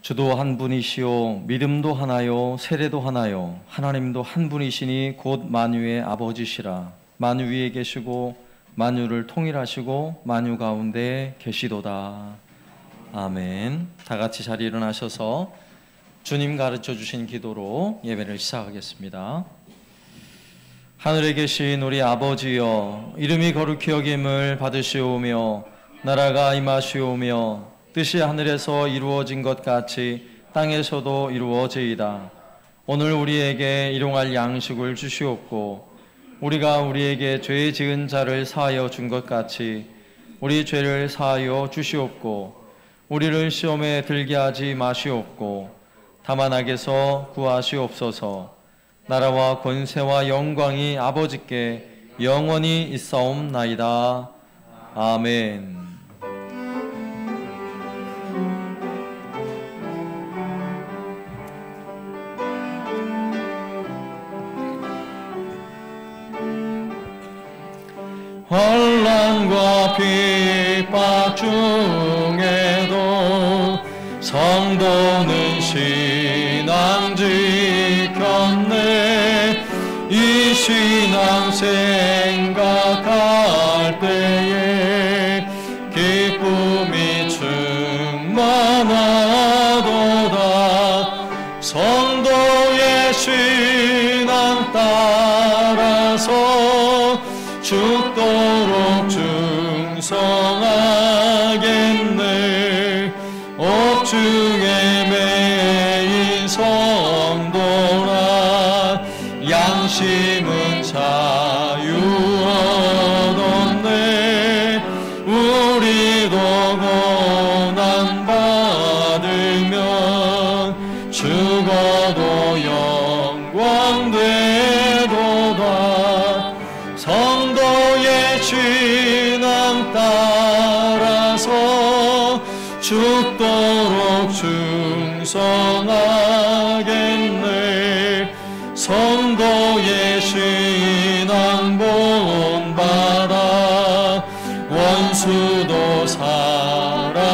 주도 한 분이시요 믿음도 하나요 세례도 하나요 하나님도 한 분이시니 곧 만유의 아버지시라. 만유 위에 계시고 만유를 통일하시고 만유 가운데 계시도다. 아멘. 다 같이 자리에 일어나셔서 주님 가르쳐 주신 기도로 예배를 시작하겠습니다. 하늘에 계신 우리 아버지여, 이름이 거룩히 여김을 받으시오며 나라가 임하시오며 뜻이 하늘에서 이루어진 것 같이 땅에서도 이루어지이다. 오늘 우리에게 일용할 양식을 주시옵고 우리가 우리에게 죄 지은 자를 사하여 준 것 같이 우리 죄를 사하여 주시옵고 우리를 시험에 들게 하지 마시옵고 다만 악에서 구하시옵소서. 나라와 권세와 영광이 아버지께 영원히 있사옵나이다. 아멘. 환난과 핍박 중에도 성도는 신앙 지켰네. 이 신앙 생각할 때에 기쁨이 충만하도다. 성도의 신앙 따라서 죽도록 충성하겠네. 옥중에 매인 성도라 양심은 자유 얻었네. 우리도 고난 받으면 죽어도 영광 되도다. 성도의 신앙 따라서 죽도록 충성하겠네. 성도의 신앙 본받아 원수도 사랑하겠네.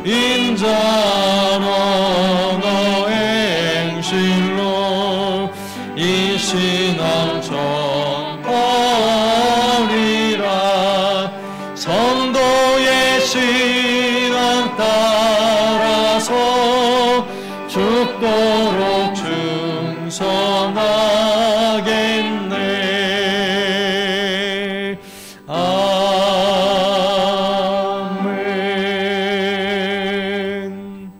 인자는 행실로 이 신앙 전하리라. 성도의 신앙 따라서 죽도록 충성하겠네. 아멘.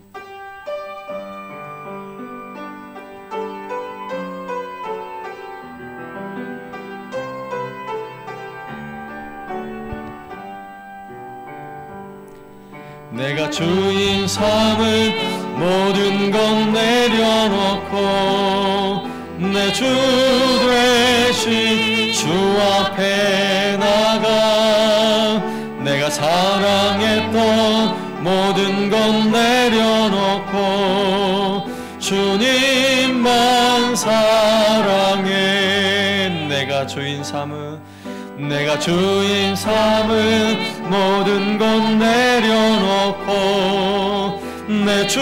내가 주인 삼은 모든 것 내려놓고 내 주 되신 주 앞에 나가. 내가 사랑했던 모든 것 내려놓고 주님만 사랑해. 내가 주인 삼은 모든 것 내려놓고 내 주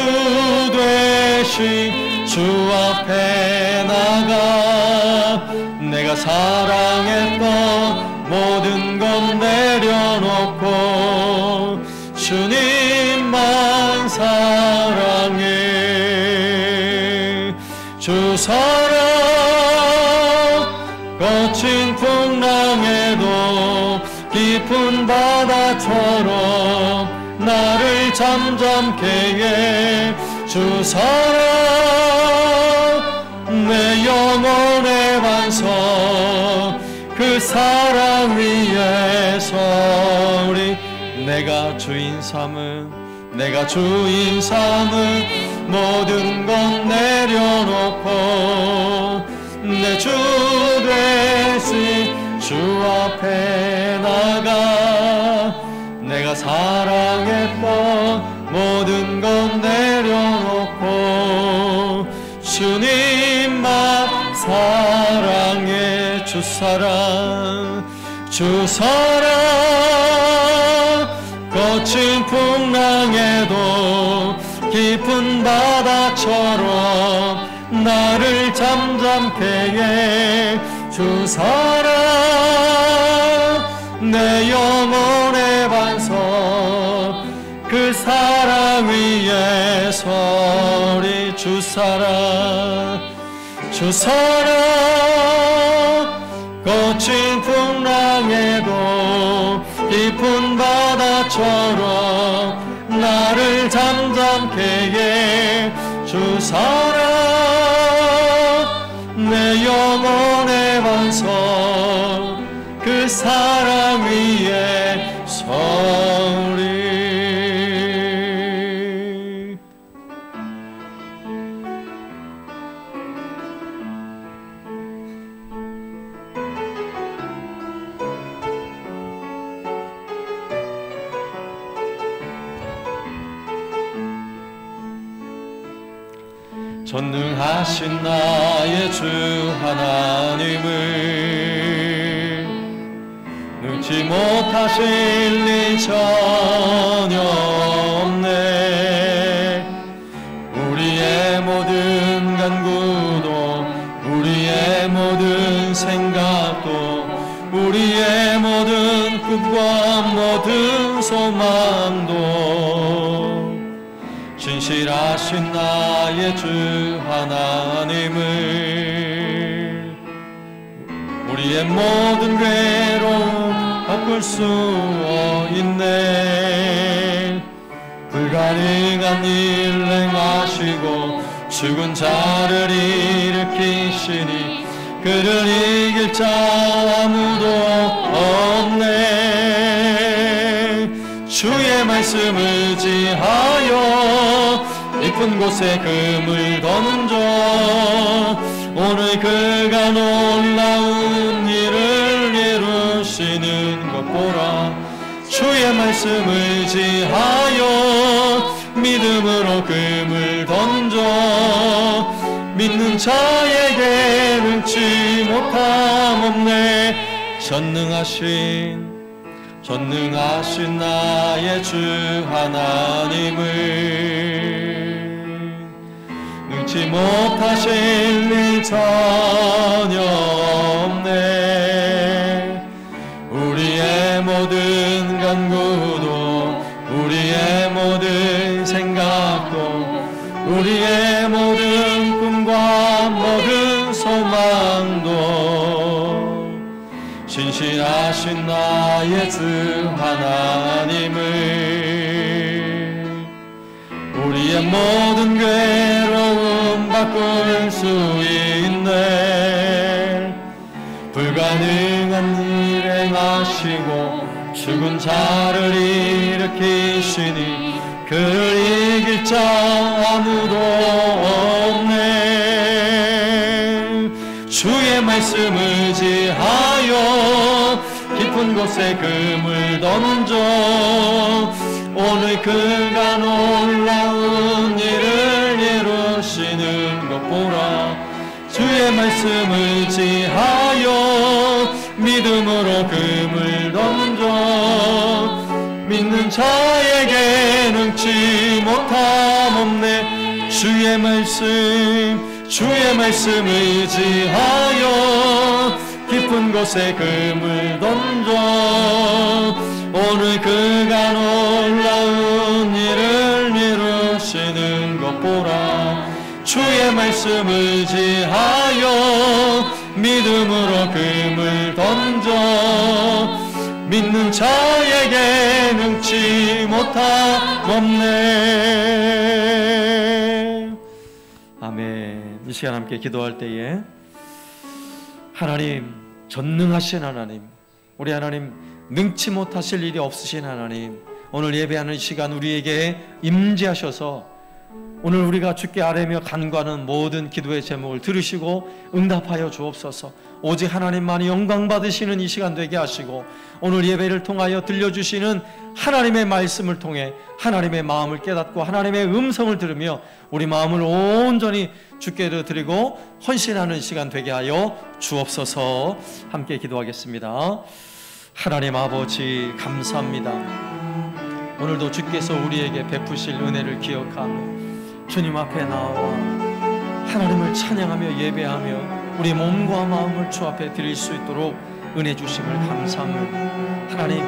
되신 주 앞에 나가. 내가 사랑했던 모든 것 내려놓고 주님만 사랑해. 주 사랑 거친 풍랑에도 깊은 바다처럼 나를 잠잠케 해. 주 사랑 내 영혼의 반석. 그 사랑 위에서 내가 주인 삼은 모든 것 내려놓고 내 주 되신 주 앞에 나가. 내가 사랑했던 모든 것 내려놓고 주님만 사랑해. 주 사랑 거친 거친 풍랑에도 깊은 바다처럼 나를 잠잠케 해 주사랑. 내 영혼의 반석 그 사랑 위에 서리. 주사랑 주사랑. 거친 풍랑에도 깊은 바다처럼 나를 잠잠케 해 주사랑. 내 영혼의 반석 그 사랑 위에 서리. 전능하신 나의 주 하나님을 능치 못하실 리 전혀 없네. 우리의 모든 간구도 우리의 모든 생각도 우리의 모든 꿈과 모든 소망도 진실하신 나의 주 하나님을 우리의 모든 괴로움 바꿀 수 있네. 불가능한 일 행하시고 죽은 자를 일으키시니 그를 이길 자 아무도 없네. 주의 말씀 의지하여 깊은 곳에 금을 던져 오늘 그가 놀라운 일을 이루시는 것 보라. 주의 말씀 의지하여 믿음으로 금을 던져 믿는 자에게 능치 못함 없네. 전능하신 나의 주 하나님을 능치 못하실 일 전혀 없네. 우리의 모든 간구도 우리의 모든 생각도 우리의 모든 꿈과 모든 소망도 신실하신 나의 주 하나님을 우리의 모든 괴로움 바꿀 수 있네. 불가능한 일 행하시고 죽은 자를 일으키시니 그를 이길 자 아무도 없네. 주의 말씀 의지하여 깊은 곳에 금을 던져 오늘 그가 놀라운 일을 이루시는 것 보라. 주의 말씀 의지하여 믿음으로 금을 던져 믿는 자에게 능치 못함 없네. 주의 말씀 의지하여 깊은 곳에 금을 던져 오늘 그가 놀라운 일을 이루시는 것 보라. 주의 말씀 의지하여 믿음으로 금을 던져 믿는 자에게 능치 못함 없네. 아멘. 이 시간 함께 기도할 때에 하나님, 전능하신 하나님, 우리 하나님, 능치 못하실 일이 없으신 하나님, 오늘 예배하는 시간 우리에게 임재하셔서 오늘 우리가 주께 아뢰며 간구하는 모든 기도의 제목을 들으시고 응답하여 주옵소서. 오직 하나님만이 영광 받으시는 이 시간 되게 하시고 오늘 예배를 통하여 들려주시는 하나님의 말씀을 통해 하나님의 마음을 깨닫고 하나님의 음성을 들으며 우리 마음을 온전히 주께 드리고 헌신하는 시간 되게 하여 주옵소서. 함께 기도하겠습니다. 하나님 아버지 감사합니다. 오늘도 주께서 우리에게 베푸실 은혜를 기억하며 주님 앞에 나와 하나님을 찬양하며 예배하며 우리 몸과 마음을 주 앞에 드릴 수 있도록 은혜 주심을 감사하며 하나님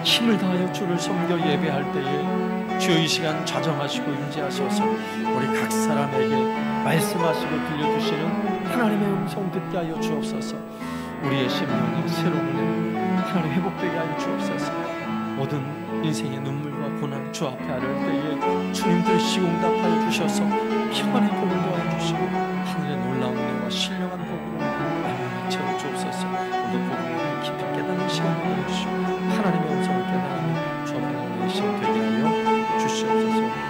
힘을 다하여 주를 섬겨 예배할 때에 주여 이 시간 좌정하시고 임재하셔서 우리 각 사람에게 말씀하시고 들려주시는 하나님의 음성 듣게 하여 주옵소서. 우리의 심령이 새로운 하나님 회복되게 하여 주옵소서. 모든 인생의 눈물과 고난 주 앞에 아를 때에 주님 들으시고 응답하여 주셔서 평안의 복을 더하여 주시고 하늘의 놀라운 은혜와 신령한 복으로 날마다 채워 주옵소서. 모두 복음을 깊이 깨닫는 시간을 내주시고 하나님의 음성을 깨달으며 주 앞에 나오는 시간 되게 하여 주시옵소서.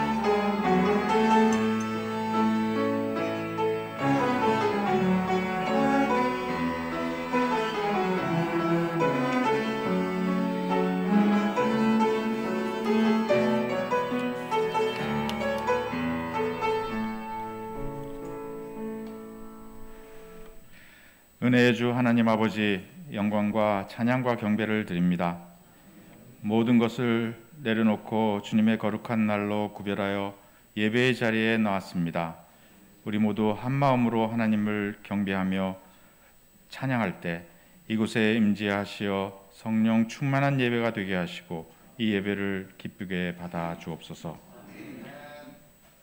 은혜의 주 하나님 아버지, 영광과 찬양과 경배를 드립니다. 모든 것을 내려놓고 주님의 거룩한 날로 구별하여 예배의 자리에 나왔습니다. 우리 모두 한 마음으로 하나님을 경배하며 찬양할 때 이곳에 임재하시어 성령 충만한 예배가 되게 하시고 이 예배를 기쁘게 받아 주옵소서.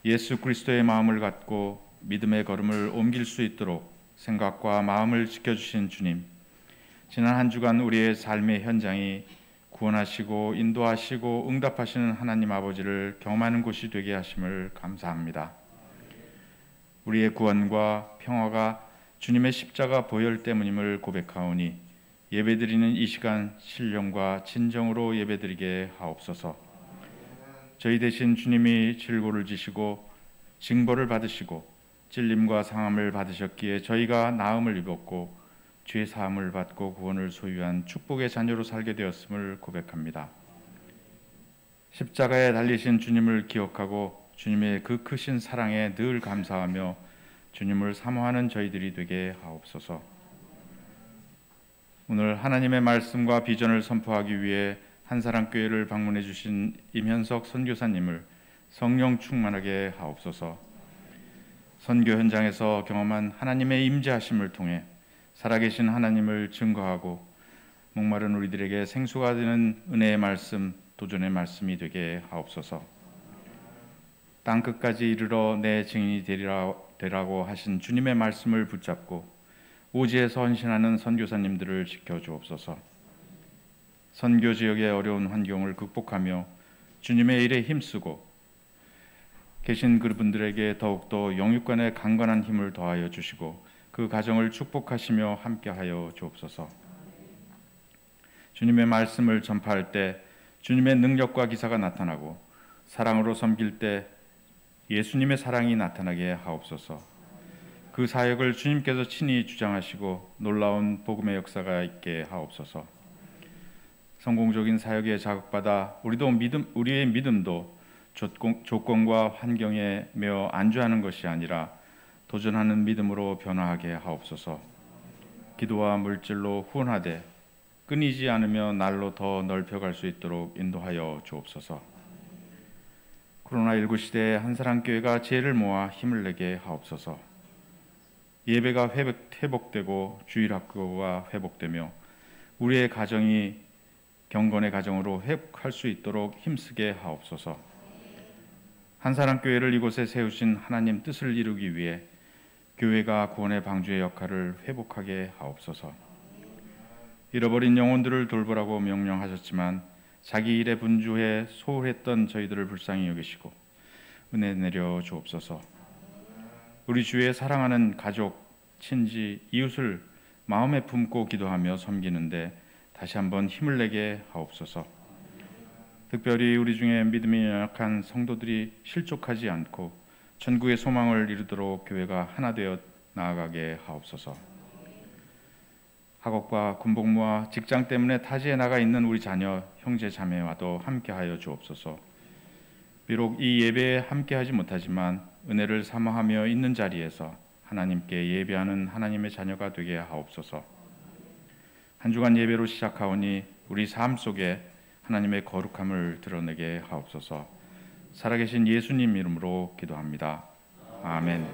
예수 그리스도의 마음을 갖고 믿음의 걸음을 옮길 수 있도록 생각과 마음을 지켜주신 주님, 지난 한 주간 우리의 삶의 현장이 구원하시고 인도하시고 응답하시는 하나님 아버지를 경험하는 곳이 되게 하심을 감사합니다. 우리의 구원과 평화가 주님의 십자가 보혈 때문임을 고백하오니 예배드리는 이 시간 신령과 진정으로 예배드리게 하옵소서. 저희 대신 주님이 질고를 지시고 징벌을 받으시고 찔림과 상함을 받으셨기에 저희가 나음을 입었고 죄 사함을 받고 구원을 소유한 축복의 자녀로 살게 되었음을 고백합니다. 십자가에 달리신 주님을 기억하고 주님의 그 크신 사랑에 늘 감사하며 주님을 사모하는 저희들이 되게 하옵소서. 오늘 하나님의 말씀과 비전을 선포하기 위해 한사랑교회를 방문해 주신 임현석 선교사님을 성령 충만하게 하옵소서. 선교 현장에서 경험한 하나님의 임재하심을 통해 살아계신 하나님을 증거하고 목마른 우리들에게 생수가 되는 은혜의 말씀, 도전의 말씀이 되게 하옵소서. 땅끝까지 이르러 내 증인이 되라고 하신 주님의 말씀을 붙잡고 오지에서 헌신하는 선교사님들을 지켜주옵소서. 선교 지역의 어려운 환경을 극복하며 주님의 일에 힘쓰고 계신 그분들에게 더욱더 영육간의 강건한 힘을 더하여 주시고 그 가정을 축복하시며 함께하여 주옵소서. 주님의 말씀을 전파할 때 주님의 능력과 기사가 나타나고 사랑으로 섬길 때 예수님의 사랑이 나타나게 하옵소서. 그 사역을 주님께서 친히 주장하시고 놀라운 복음의 역사가 있게 하옵소서. 성공적인 사역에 자극받아 우리의 믿음도 조건과 환경에 매어 안주하는 것이 아니라 도전하는 믿음으로 변화하게 하옵소서. 기도와 물질로 후원하되 끊이지 않으며 날로 더 넓혀갈 수 있도록 인도하여 주옵소서. 코로나19 시대에 한사랑교회가 지혜를 모아 힘을 내게 하옵소서. 예배가 회복되고 주일학교가 회복되며 우리의 가정이 경건의 가정으로 회복할 수 있도록 힘쓰게 하옵소서. 한사랑교회를 이곳에 세우신 하나님 뜻을 이루기 위해 교회가 구원의 방주의 역할을 회복하게 하옵소서. 잃어버린 영혼들을 돌보라고 명령하셨지만 자기 일에 분주해 소홀했던 저희들을 불쌍히 여기시고 은혜 내려 주옵소서. 우리 주의 사랑하는 가족, 친지, 이웃을 마음에 품고 기도하며 섬기는데 다시 한번 힘을 내게 하옵소서. 특별히 우리 중에 믿음이 연약한 성도들이 실족하지 않고 천국의 소망을 이루도록 교회가 하나 되어 나아가게 하옵소서. 학업과 군복무와 직장 때문에 타지에 나가 있는 우리 자녀, 형제, 자매와도 함께하여 주옵소서. 비록 이 예배에 함께하지 못하지만 은혜를 사모하며 있는 자리에서 하나님께 예배하는 하나님의 자녀가 되게 하옵소서. 한 주간 예배로 시작하오니 우리 삶 속에 하나님의 거룩함을 드러내게 하옵소서. 살아계신 예수님 이름으로 기도합니다. 아멘.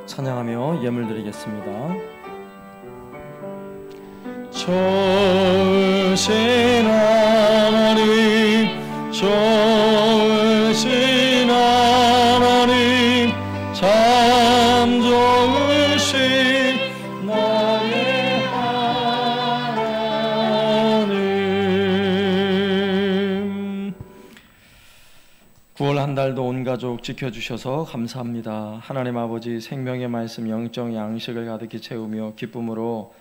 찬양하며 예물 드리겠습니다. 좋으신 하나님, 좋으신 하나님, 참 좋으신 나의 하나님. 9월 한 달도 온 가족 지켜주셔서 감사합니다. 하나님 아버지, 생명의 말씀 영적 양식을 가득히 채우며 기쁨으로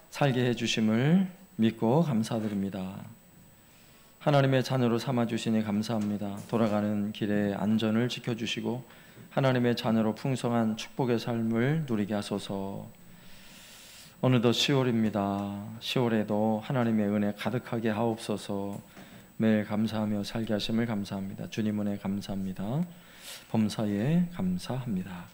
살게 해주심을 믿고 감사드립니다. 하나님의 자녀로 삼아주시니 감사합니다. 돌아가는 길에 안전을 지켜주시고 하나님의 자녀로 풍성한 축복의 삶을 누리게 하소서. 어느덧 10월입니다. 10월에도 하나님의 은혜 가득하게 하옵소서. 매일 감사하며 살게 하심을 감사합니다. 주님 은혜 감사합니다. 범사에 감사합니다.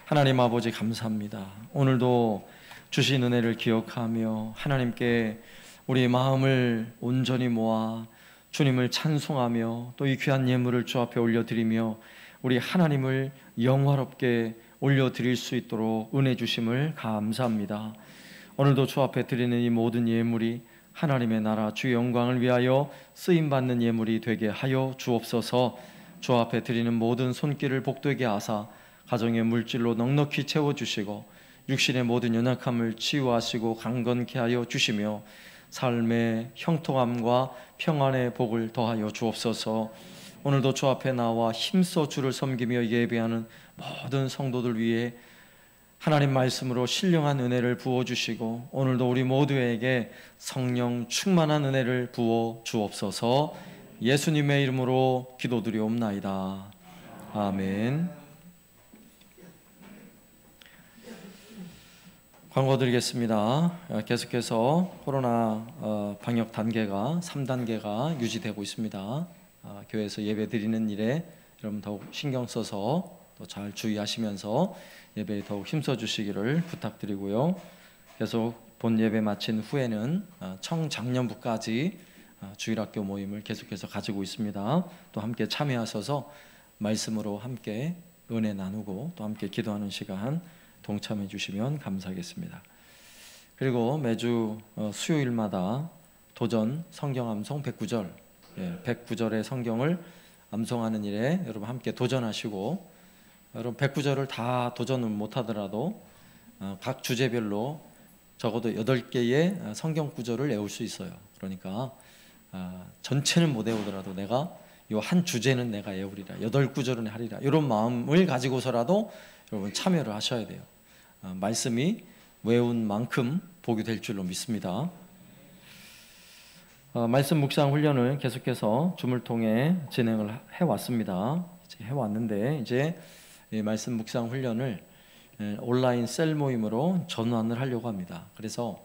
하나님 아버지 감사합니다. 오늘도 주신 은혜를 기억하며 하나님께 우리 마음을 온전히 모아 주님을 찬송하며 또 이 귀한 예물을 주 앞에 올려드리며 우리 하나님을 영화롭게 올려드릴 수 있도록 은혜 주심을 감사합니다. 오늘도 주 앞에 드리는 이 모든 예물이 하나님의 나라 주의 영광을 위하여 쓰임받는 예물이 되게 하여 주옵소서. 주 앞에 드리는 모든 손길을 복되게 하사 가정의 물질로 넉넉히 채워주시고 육신의 모든 연약함을 치유하시고 강건케 하여 주시며 삶의 형통함과 평안의 복을 더하여 주옵소서. 오늘도 주 앞에 나와 힘써 주를 섬기며 예배하는 모든 성도들 위해 하나님 말씀으로 신령한 은혜를 부어주시고 오늘도 우리 모두에게 성령 충만한 은혜를 부어 주옵소서. 예수님의 이름으로 기도드리옵나이다. 아멘. 광고 드리겠습니다. 계속해서 코로나 방역 단계가 3단계가 유지되고 있습니다. 교회에서 예배 드리는 일에 여러분 더욱 신경 써서 또 잘 주의하시면서 예배에 더욱 힘써 주시기를 부탁드리고요. 계속 본 예배 마친 후에는 청장년부까지 주일학교 모임을 계속해서 가지고 있습니다. 또 함께 참여하셔서 말씀으로 함께 은혜 나누고 또 함께 기도하는 시간 동참해 주시면 감사하겠습니다. 그리고 매주 수요일마다 도전 성경 암송 109절 109절의 성경을 암송하는 일에 여러분 함께 도전하시고 여러분 109절을 다 도전을 못하더라도 각 주제별로 적어도 8개의 성경 구절을 외울 수 있어요. 그러니까 전체는 못 외우더라도 내가 이 한 주제는 내가 외우리라, 8구절은 하리라, 이런 마음을 가지고서라도 여러분 참여를 하셔야 돼요. 말씀이 외운 만큼 복이 될 줄로 믿습니다. 말씀 묵상 훈련을 계속해서 줌을 통해 진행을 해왔습니다. 해왔는데 이제 말씀 묵상 훈련을 온라인 셀 모임으로 전환을 하려고 합니다. 그래서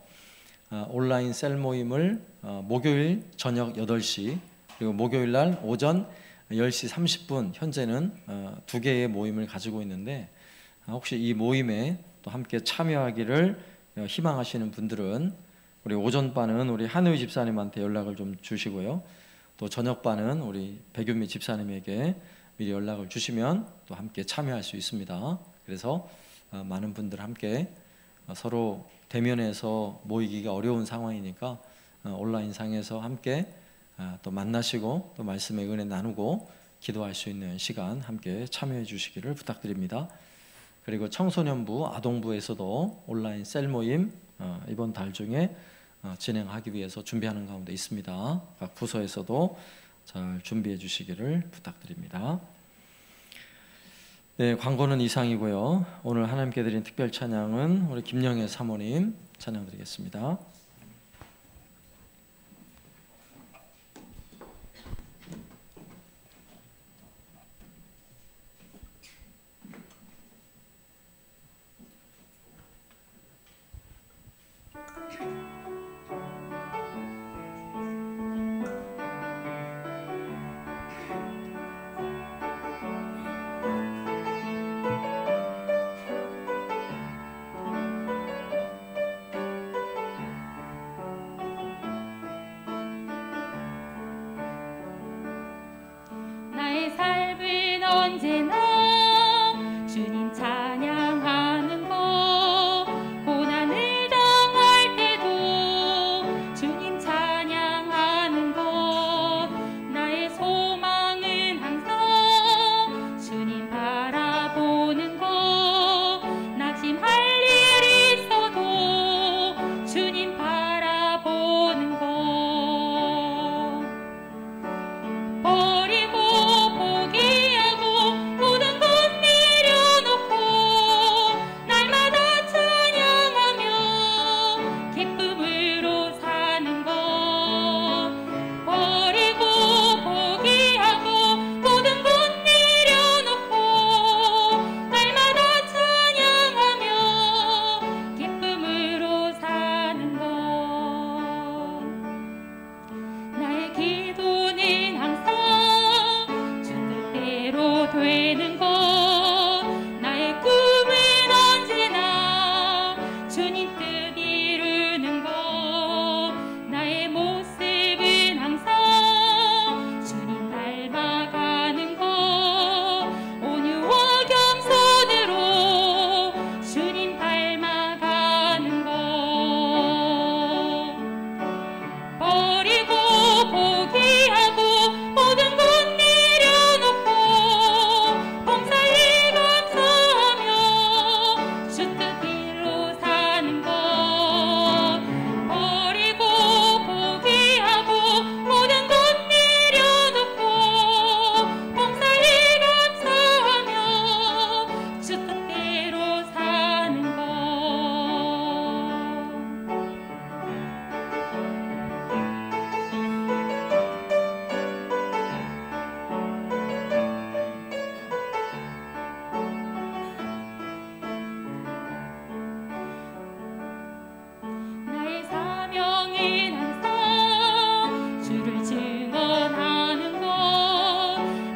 온라인 셀 모임을 목요일 저녁 8시 그리고 목요일 날 오전 10시 30분 현재는 2개의 모임을 가지고 있는데 혹시 이 모임에 또 함께 참여하기를 희망하시는 분들은 우리 오전반은 우리 한우희 집사님한테 연락을 좀 주시고요. 또 저녁반은 우리 백윤미 집사님에게 미리 연락을 주시면 또 함께 참여할 수 있습니다. 그래서 많은 분들 함께 서로 대면에서 모이기가 어려운 상황이니까 온라인상에서 함께 또 만나시고 또 말씀의 은혜 나누고 기도할 수 있는 시간 함께 참여해 주시기를 부탁드립니다. 그리고 청소년부, 아동부에서도 온라인 셀 모임 이번 달 중에 진행하기 위해서 준비하는 가운데 있습니다. 각 부서에서도 잘 준비해 주시기를 부탁드립니다. 네, 광고는 이상이고요. 오늘 하나님께 드린 특별 찬양은 우리 김영애 사모님 찬양 드리겠습니다. 언제나 주님 찬양하는 것, 고난을 당할 때도 주님 찬양하는 것, 나의 소망은 항상 주님 바라보는 것, 낙심할 일 있어도 주님 바라보는 것, 버리고 포기하고 모든 것 내려놓고 날마다 찬양하며 기쁨으로 사는 것, 버리고 포기하고 모든 것 내려놓고 날마다 찬양하며 기쁨으로 사는 것, 나의 기도는 항상 주 뜻대로 되는 것, 나의 꿈은 언제나 주님 뜻 이루는 것, 나의 모습은 항상 주님 닮아가는 것, 온유와 겸손으로 주님 닮아가는 것, 버리고 포기하고 모든 것 내려놓고 범사에 감사하며 주 뜻대로 사는 것, 버리고 포기하고 모든 것 내려놓고 범사에 감사하며 주 뜻대로 사는 것. 나의 사명은 항상 주를 증언하는 것,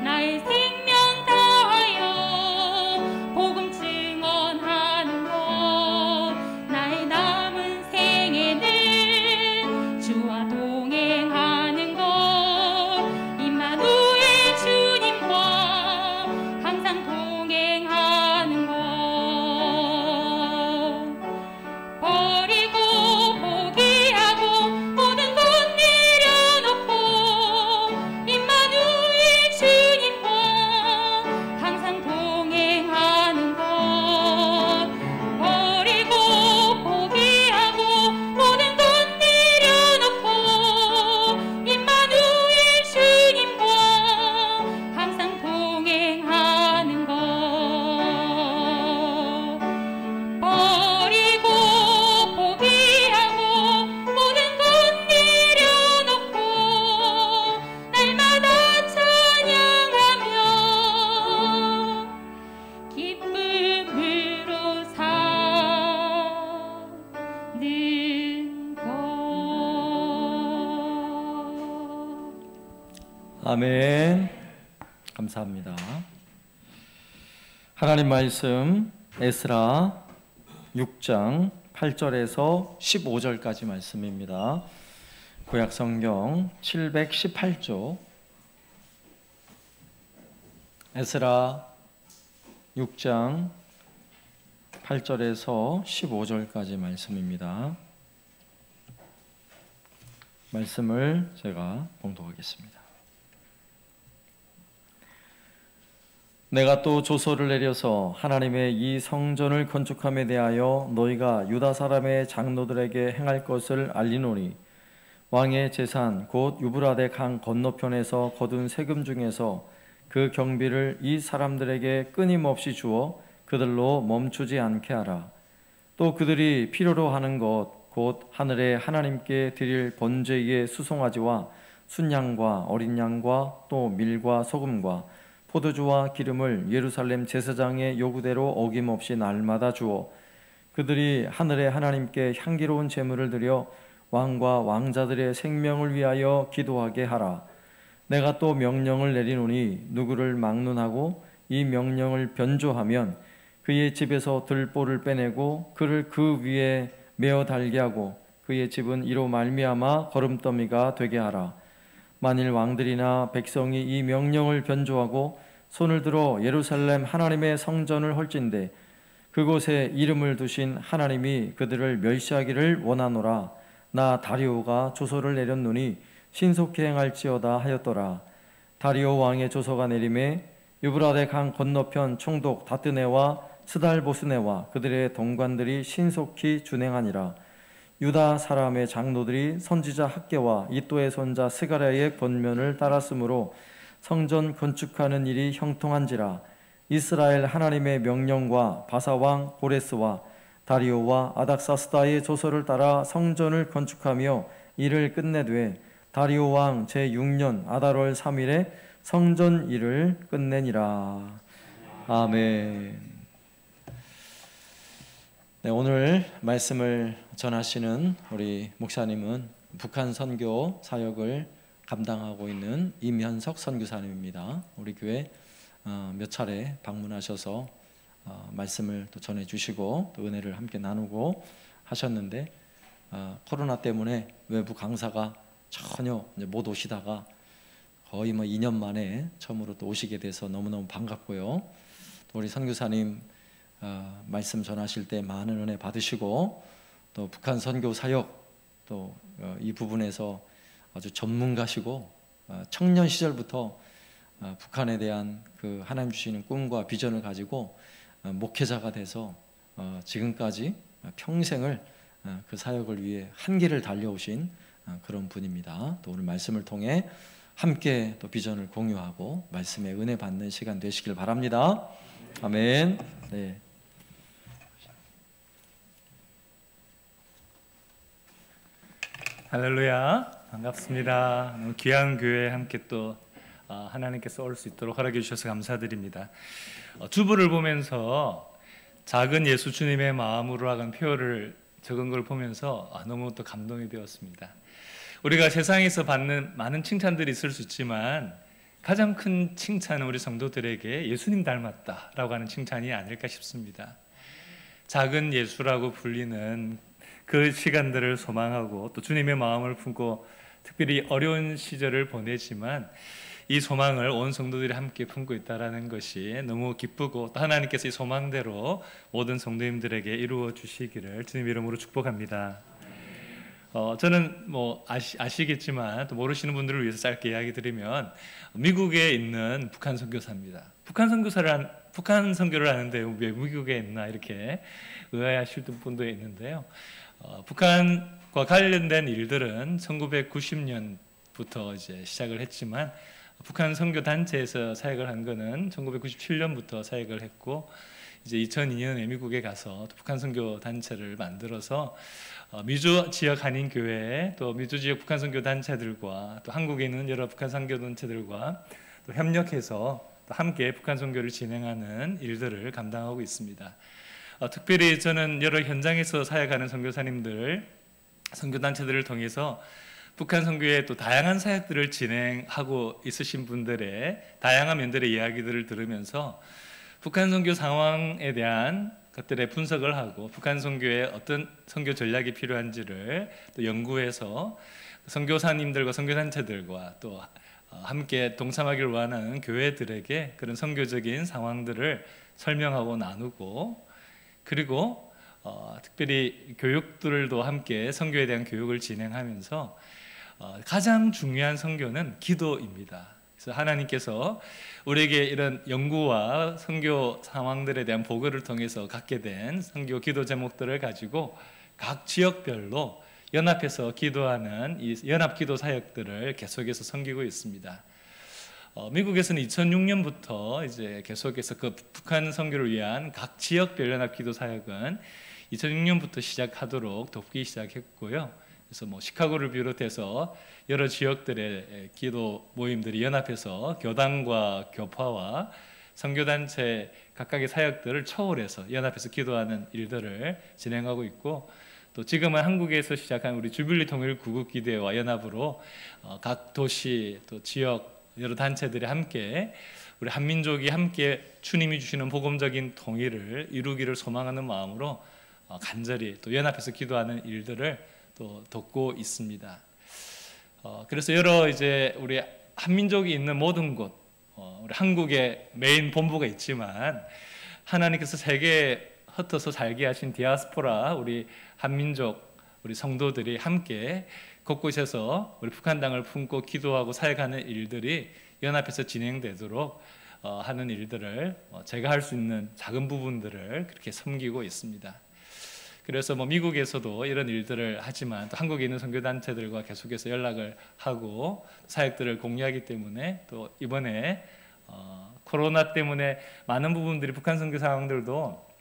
나의 생명 다하여 복음 증언하는 것, 나의 남은 생에는 주와 동행하는 것, 임마누엘 주님과 항상 동행하는 것, 버리고 포기하고 모든 것 내려놓고 임마누엘 주님과 항상 동행하는 것, 버리고 포기하고 모든 것 내려놓고 임마누엘 주님과 항상 동행하는 것, 버리고 포기하고 모든 것 내려놓고 날마다 찬양하며 기쁨으로 사는 것. 아멘. 감사합니다. 하나님 말씀 에스라 6장 8절에서 15절까지 말씀입니다. 구약 성경 718쪽 에스라 6장 8절에서 15절까지 말씀입니다. 말씀을 제가 봉독하겠습니다. 내가 또 조서를 내려서 하나님의 이 성전을 건축함에 대하여 너희가 유다 사람의 장로들에게 행할 것을 알리노니 왕의 재산 곧 유브라데 강 건너편에서 거둔 세금 중에서 그 경비를 이 사람들에게 끊임없이 주어 그들로 멈추지 않게 하라. 또 그들이 필요로 하는 것 곧 하늘의 하나님께 드릴 번제의 수송아지와 순양과 어린 양과 또 밀과 소금과 포도주와 기름을 예루살렘 제사장의 요구대로 어김없이 날마다 주어 그들이 하늘의 하나님께 향기로운 제물을 드려 왕과 왕자들의 생명을 위하여 기도하게 하라. 내가 또 명령을 내리노니 누구를 막론하고 이 명령을 변조하면 그의 집에서 들보를 빼내고 그를 그 위에 메어 달게 하고 그의 집은 이로 말미암아 거름더미가 되게 하라. 만일 왕들이나 백성이 이 명령을 변조하고 손을 들어 예루살렘 하나님의 성전을 헐진대 그곳에 이름을 두신 하나님이 그들을 멸시하기를 원하노라. 나 다리오가 조서를 내렸노니 신속히 행할지어다 하였더라. 다리오 왕의 조서가 내림에 유브라데 강 건너편 총독 다뜨네와 스달보스네와 그들의 동관들이 신속히 준행하니라. 유다 사람의 장로들이 선지자 학개와 이또의 손자 스가랴의 권면을 따랐으므로 성전 건축하는 일이 형통한지라. 이스라엘 하나님의 명령과 바사왕 고레스와 다리오와 아닥사스다의 조서를 따라 성전을 건축하며 일을 끝내되 다리오 왕 제6년 아달월 3일에 성전 일을 끝내니라. 아멘. 네, 오늘 말씀을 전하시는 우리 목사님은 북한 선교 사역을 감당하고 있는 임현석 선교사님입니다. 우리 교회 몇 차례 방문하셔서 말씀을 또 전해주시고 또 은혜를 함께 나누고 하셨는데 코로나 때문에 외부 강사가 전혀 못 오시다가 거의 2년 만에 처음으로 또 오시게 돼서 너무너무 반갑고요. 또 우리 선교사님 말씀 전하실 때 많은 은혜 받으시고 또 북한 선교 사역 또 이 부분에서 아주 전문가시고 청년 시절부터 북한에 대한 그 하나님 주시는 꿈과 비전을 가지고 목회자가 돼서 지금까지 평생을 그 사역을 위해 한 길을 달려오신 그런 분입니다. 또 오늘 말씀을 통해 함께 또 비전을 공유하고 말씀에 은혜 받는 시간 되시길 바랍니다. 아멘. 네. 할렐루야, 반갑습니다. 귀한 교회에 함께 또 하나님께서 올 수 있도록 허락해 주셔서 감사드립니다. 주보를 보면서 작은 예수 주님의 마음으로 하는 표를 적은 걸 보면서 너무 또 감동이 되었습니다. 우리가 세상에서 받는 많은 칭찬들이 있을 수 있지만 가장 큰 칭찬은 우리 성도들에게 예수님 닮았다라고 하는 칭찬이 아닐까 싶습니다. 작은 예수라고 불리는 그 시간들을 소망하고 또 주님의 마음을 품고 특별히 어려운 시절을 보내지만 이 소망을 온 성도들이 함께 품고 있다는 것이 너무 기쁘고 또 하나님께서 이 소망대로 모든 성도님들에게 이루어 주시기를 주님 이름으로 축복합니다. 저는 아시겠지만 또 모르시는 분들을 위해서 짧게 이야기 드리면 미국에 있는 북한 선교사입니다. 북한 선교를 하는데 왜 미국에 있나 이렇게 의아해하실 분도 있는데요. 북한과 관련된 일들은 1990년부터 이제 시작을 했지만 북한 선교 단체에서 사역을 한 거는 1997년부터 사역을 했고 이제 2002년에 미국에 가서 또 북한 선교 단체를 만들어서 미주 지역 한인 교회 또 미주 지역 북한 선교 단체들과 또 한국에 있는 여러 북한 선교 단체들과 또 협력해서 또 함께 북한 선교를 진행하는 일들을 감당하고 있습니다. 특별히 저는 여러 현장에서 사역하는 선교사님들, 선교단체들을 통해서 북한 선교의 또 다양한 사역들을 진행하고 있으신 분들의 다양한 면들의 이야기들을 들으면서 북한 선교 상황에 대한 것들의 분석을 하고 북한 선교에 어떤 선교 전략이 필요한지를 또 연구해서 선교사님들과 선교단체들과 또 함께 동참하기를 원하는 교회들에게 그런 선교적인 상황들을 설명하고 나누고 그리고 특별히 교육들도 함께 선교에 대한 교육을 진행하면서 가장 중요한 선교는 기도입니다. 그래서 하나님께서 우리에게 이런 연구와 선교 상황들에 대한 보고를 통해서 갖게 된 선교 기도 제목들을 가지고 각 지역별로 연합해서 기도하는 이 연합 기도 사역들을 계속해서 섬기고 있습니다. 미국에서는 2006년부터 이제 계속해서 그 북한 선교를 위한 각 지역별 연합 기도 사역은 2006년부터 시작하도록 돕기 시작했고요. 그래서 시카고를 비롯해서 여러 지역들의 기도 모임들이 연합해서 교단과 교파와 선교단체 각각의 사역들을 초월해서 연합해서 기도하는 일들을 진행하고 있고 또 지금은 한국에서 시작한 우리 주빌리 통일 구국기대와 연합으로 각 도시 또 지역 여러 단체들이 함께 우리 한민족이 함께 주님이 주시는 복음적인 통일을 이루기를 소망하는 마음으로 간절히 또 연합해서 기도하는 일들을 또 돕고 있습니다. 그래서 여러 이제 우리 한민족이 있는 모든 곳 우리 한국에 메인 본부가 있지만 하나님께서 세계에 흩어서 살게 하신 디아스포라 우리 한민족 우리 성도들이 함께 곳곳에서 우리 북한 땅을 품고 기도하고 사역하는 일들이 연합해서 진행되도록 하는 일들을 제가 할 수 있는 작은 부분들을 그렇게 섬기고 있습니다. 그래서 미국에서도 이런 일들을 하지만 또 한국에 있는 선교단체들과 계속해서 연락을 하고 사역들을 공유하기 때문에 또 이번에 코로나 때문에 많은 부분들이 북한 선교 상황들도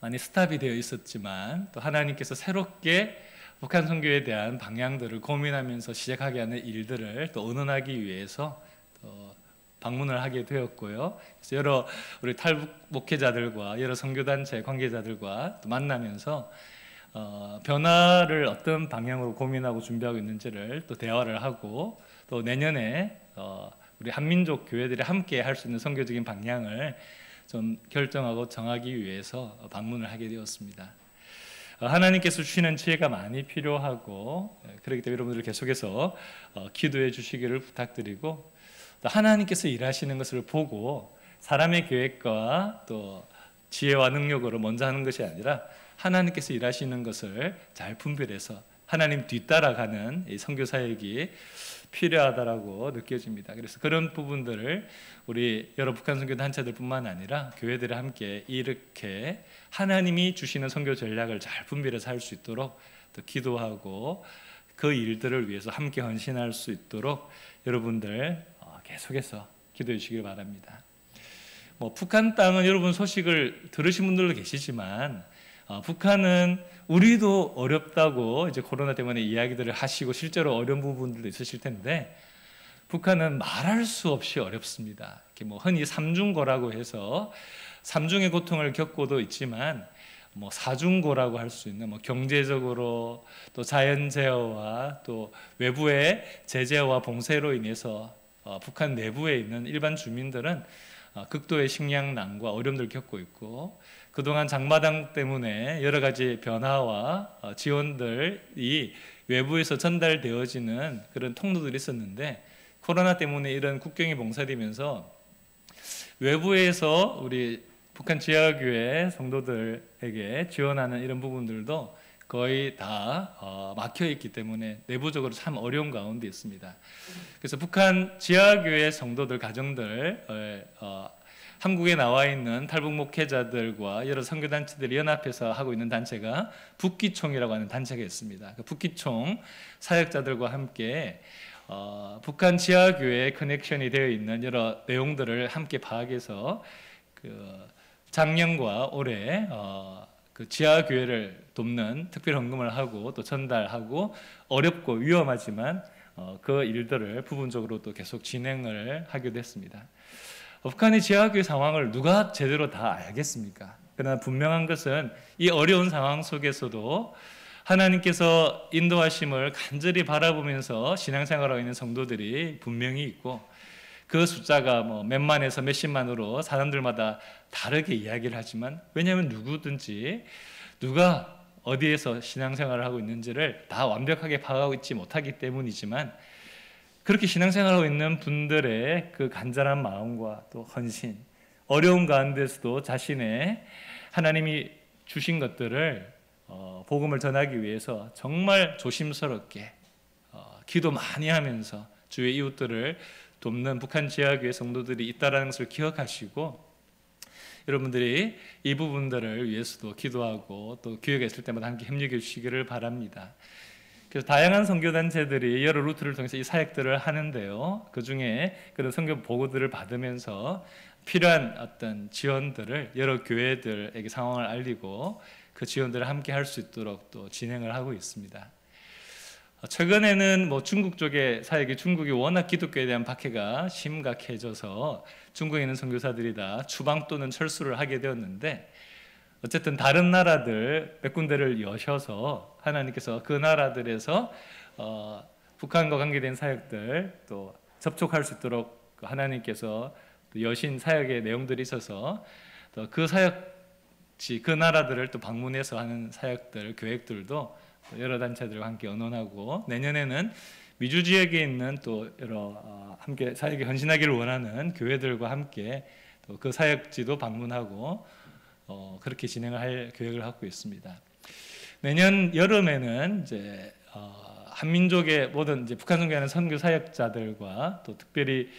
많이 스탑이 되어 있었지만 또 하나님께서 새롭게 북한 선교에 대한 방향들을 고민하면서 시작하게 하는 일들을 또 의논하기 위해서 또 방문을 하게 되었고요. 그래서 여러 우리 탈북 목회자들과 여러 선교단체 관계자들과 또 만나면서 변화를 어떤 방향으로 고민하고 준비하고 있는지를 또 대화를 하고 또 내년에 우리 한민족 교회들이 함께 할 수 있는 선교적인 방향을 좀 결정하고 정하기 위해서 방문을 하게 되었습니다. 하나님께서 주시는 지혜가 많이 필요하고 그렇기 때문에 여러분들 계속해서 기도해 주시기를 부탁드리고 또 하나님께서 일하시는 것을 보고 사람의 계획과 또 지혜와 능력으로 먼저 하는 것이 아니라 하나님께서 일하시는 것을 잘 분별해서 하나님 뒤따라가는 이 선교 사역이 필요하다라고 느껴집니다. 그래서 그런 부분들을 우리 여러 북한 선교 단체들뿐만 아니라 교회들이 함께 이렇게 하나님이 주시는 선교 전략을 잘 분별해서 할 수 있도록 또 기도하고 그 일들을 위해서 함께 헌신할 수 있도록 여러분들 계속해서 기도해 주시길 바랍니다. 북한 땅은 여러분 소식을 들으신 분들도 계시지만 북한은 우리도 어렵다고 이제 코로나 때문에 이야기들을 하시고 실제로 어려운 부분들도 있으실 텐데 북한은 말할 수 없이 어렵습니다. 이렇게 흔히 삼중고라고 해서 삼중의 고통을 겪고도 있지만 사중고라고 할 수 있는 경제적으로 또 자연재해와 또 외부의 제재와 봉쇄로 인해서 북한 내부에 있는 일반 주민들은 극도의 식량난과 어려움들을 겪고 있고 그동안 장마당 때문에 여러 가지 변화와 지원들이 외부에서 전달되어지는 그런 통로들이 있었는데 코로나 때문에 이런 국경이 봉쇄되면서 외부에서 우리 북한 지하교회 성도들에게 지원하는 이런 부분들도 거의 다 막혀 있기 때문에 내부적으로 참 어려운 가운데 있습니다. 그래서 북한 지하교회 성도들 가정들 한국에 나와 있는 탈북 목회자들과 여러 선교단체들이 연합해서 하고 있는 단체가 북기총이라고 하는 단체가 있습니다. 그 북기총 사역자들과 함께 북한 지하교회에 커넥션이 되어 있는 여러 내용들을 함께 파악해서 작년과 올해 그 지하교회를 돕는 특별 헌금을 하고 또 전달하고 어렵고 위험하지만 그 일들을 부분적으로 또 계속 진행을 하기도 했습니다. 북한의 지하교회 상황을 누가 제대로 다 알겠습니까? 그러나 분명한 것은 이 어려운 상황 속에서도 하나님께서 인도하심을 간절히 바라보면서 신앙생활하고 있는 성도들이 분명히 있고 그 숫자가 몇만에서 몇십만으로 사람들마다 다르게 이야기를 하지만 왜냐하면 누구든지 누가 어디에서 신앙생활을 하고 있는지를 다 완벽하게 파악하고 있지 못하기 때문이지만 그렇게 신앙생활하고 있는 분들의 그 간절한 마음과 또 헌신, 어려운 가운데서도 자신의 하나님이 주신 것들을 복음을 전하기 위해서 정말 조심스럽게 기도 많이 하면서 주의 이웃들을 돕는 북한 지하교회 성도들이 있다는 것을 기억하시고 여러분들이 이 부분들을 위해서도 기도하고 또 기회가 있을 때마다 함께 협력해 주시기를 바랍니다. 그래서 다양한 선교단체들이 여러 루트를 통해서 이 사역들을 하는데요. 그 중에 그런 선교 보고들을 받으면서 필요한 어떤 지원들을 여러 교회들에게 상황을 알리고 그 지원들을 함께 할 수 있도록 또 진행을 하고 있습니다. 최근에는 중국 쪽의 사역이 중국이 워낙 기독교에 대한 박해가 심각해져서 중국에 있는 선교사들이 다 추방 또는 철수를 하게 되었는데 어쨌든 다른 나라들 몇 군데를 여셔서 하나님께서 그 나라들에서 북한과 관계된 사역들 또 접촉할 수 있도록 하나님께서 또 여신 사역의 내용들이 있어서 또 그 사역지 그 나라들을 또 방문해서 하는 사역들 계획들도 여러 단체들과 함께 의논하고 내년에는 미주 지역에 있는 또 여러 함께 사역에 헌신하기를 원하는 교회들과 함께 또 그 사역지도 방문하고 그렇게 진행을 할 계획을 갖고 있습니다. 내년 여름에는 이제 한민족의 모든 이제 북한 선교하는 선교 사역자들과 또 특별히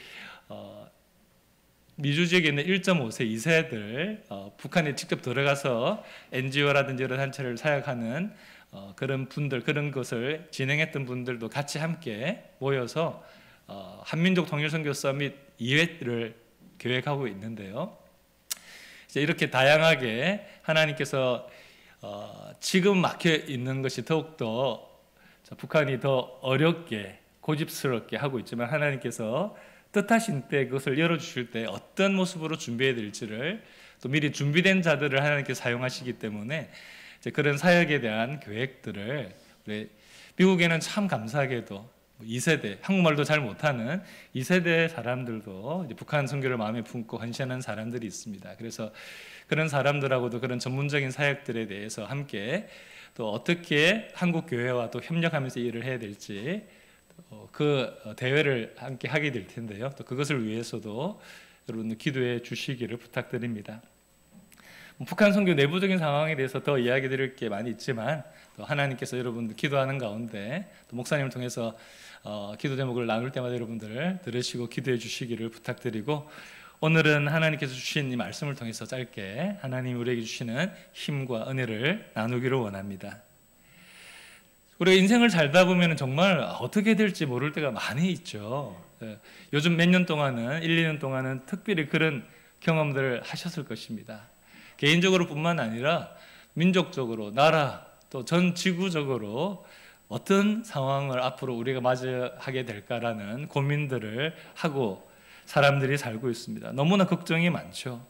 미주 지역에 있는 1.5세 2세들 북한에 직접 들어가서 NGO라든지 여러 단체를 사역하는 그런 분들, 그런 것을 진행했던 분들도 같이 함께 모여서 한민족 통일선교 서밋 2회를 계획하고 있는데요. 이제 이렇게 다양하게 하나님께서 지금 막혀 있는 것이 더욱더 북한이 더 어렵게 고집스럽게 하고 있지만 하나님께서 뜻하신 때 그것을 열어주실 때 어떤 모습으로 준비해야 될지를 또 미리 준비된 자들을 하나님께서 사용하시기 때문에 이제 그런 사역에 대한 계획들을 우리 미국에는 참 감사하게도 2세대, 한국말도 잘 못하는 2세대 사람들도 이제 북한 선교를 마음에 품고 헌신하는 사람들이 있습니다. 그래서 그런 사람들하고도 그런 전문적인 사역들에 대해서 함께 또 어떻게 한국 교회와 또 협력하면서 일을 해야 될지 그 대회를 함께 하게 될 텐데요. 또 그것을 위해서도 여러분들 기도해 주시기를 부탁드립니다. 북한 선교 내부적인 상황에 대해서 더 이야기 드릴 게 많이 있지만 또 하나님께서 여러분들 기도하는 가운데 또 목사님을 통해서 기도 제목을 나눌 때마다 여러분들 들으시고 기도해 주시기를 부탁드리고 오늘은 하나님께서 주신 이 말씀을 통해서 짧게 하나님 우리에게 주시는 힘과 은혜를 나누기를 원합니다. 우리가 인생을 살다 보면 정말 어떻게 될지 모를 때가 많이 있죠. 요즘 몇 년 동안은 1, 2년 동안은 특별히 그런 경험들을 하셨을 것입니다. 개인적으로 뿐만 아니라 민족적으로 나라 또 전 지구적으로 어떤 상황을 앞으로 우리가 맞이하게 될까라는 고민들을 하고 사람들이 살고 있습니다. 너무나 걱정이 많죠.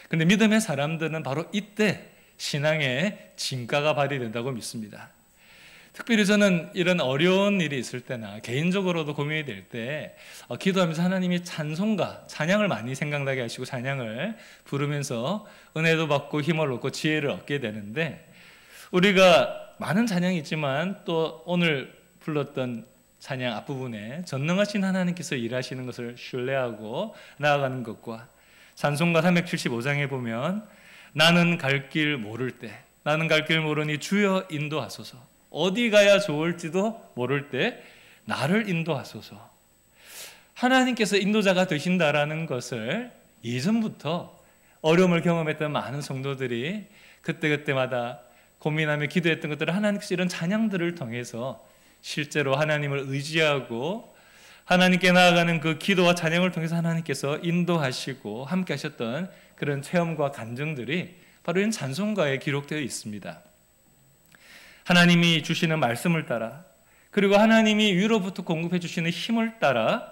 그런데 믿음의 사람들은 바로 이때 신앙의 진가가 발휘된다고 믿습니다. 특별히 저는 이런 어려운 일이 있을 때나 개인적으로도 고민이 될 때 기도하면서 하나님이 찬송가, 찬양을 많이 생각나게 하시고 찬양을 부르면서 은혜도 받고 힘을 얻고 지혜를 얻게 되는데 우리가 많은 찬양이 있지만 또 오늘 불렀던 찬양 앞부분에 전능하신 하나님께서 일하시는 것을 신뢰하고 나아가는 것과 찬송가 375장에 보면 나는 갈 길 모를 때 나는 갈 길 모르니 주여 인도하소서 어디 가야 좋을지도 모를 때 나를 인도하소서 하나님께서 인도자가 되신다라는 것을 이전부터 어려움을 경험했던 많은 성도들이 그때그때마다 고민하며 기도했던 것들을 하나님께서 이런 찬양들을 통해서 실제로 하나님을 의지하고 하나님께 나아가는 그 기도와 찬양을 통해서 하나님께서 인도하시고 함께 하셨던 그런 체험과 간증들이 바로 이런 찬송가에 기록되어 있습니다. 하나님이 주시는 말씀을 따라 그리고 하나님이 위로부터 공급해 주시는 힘을 따라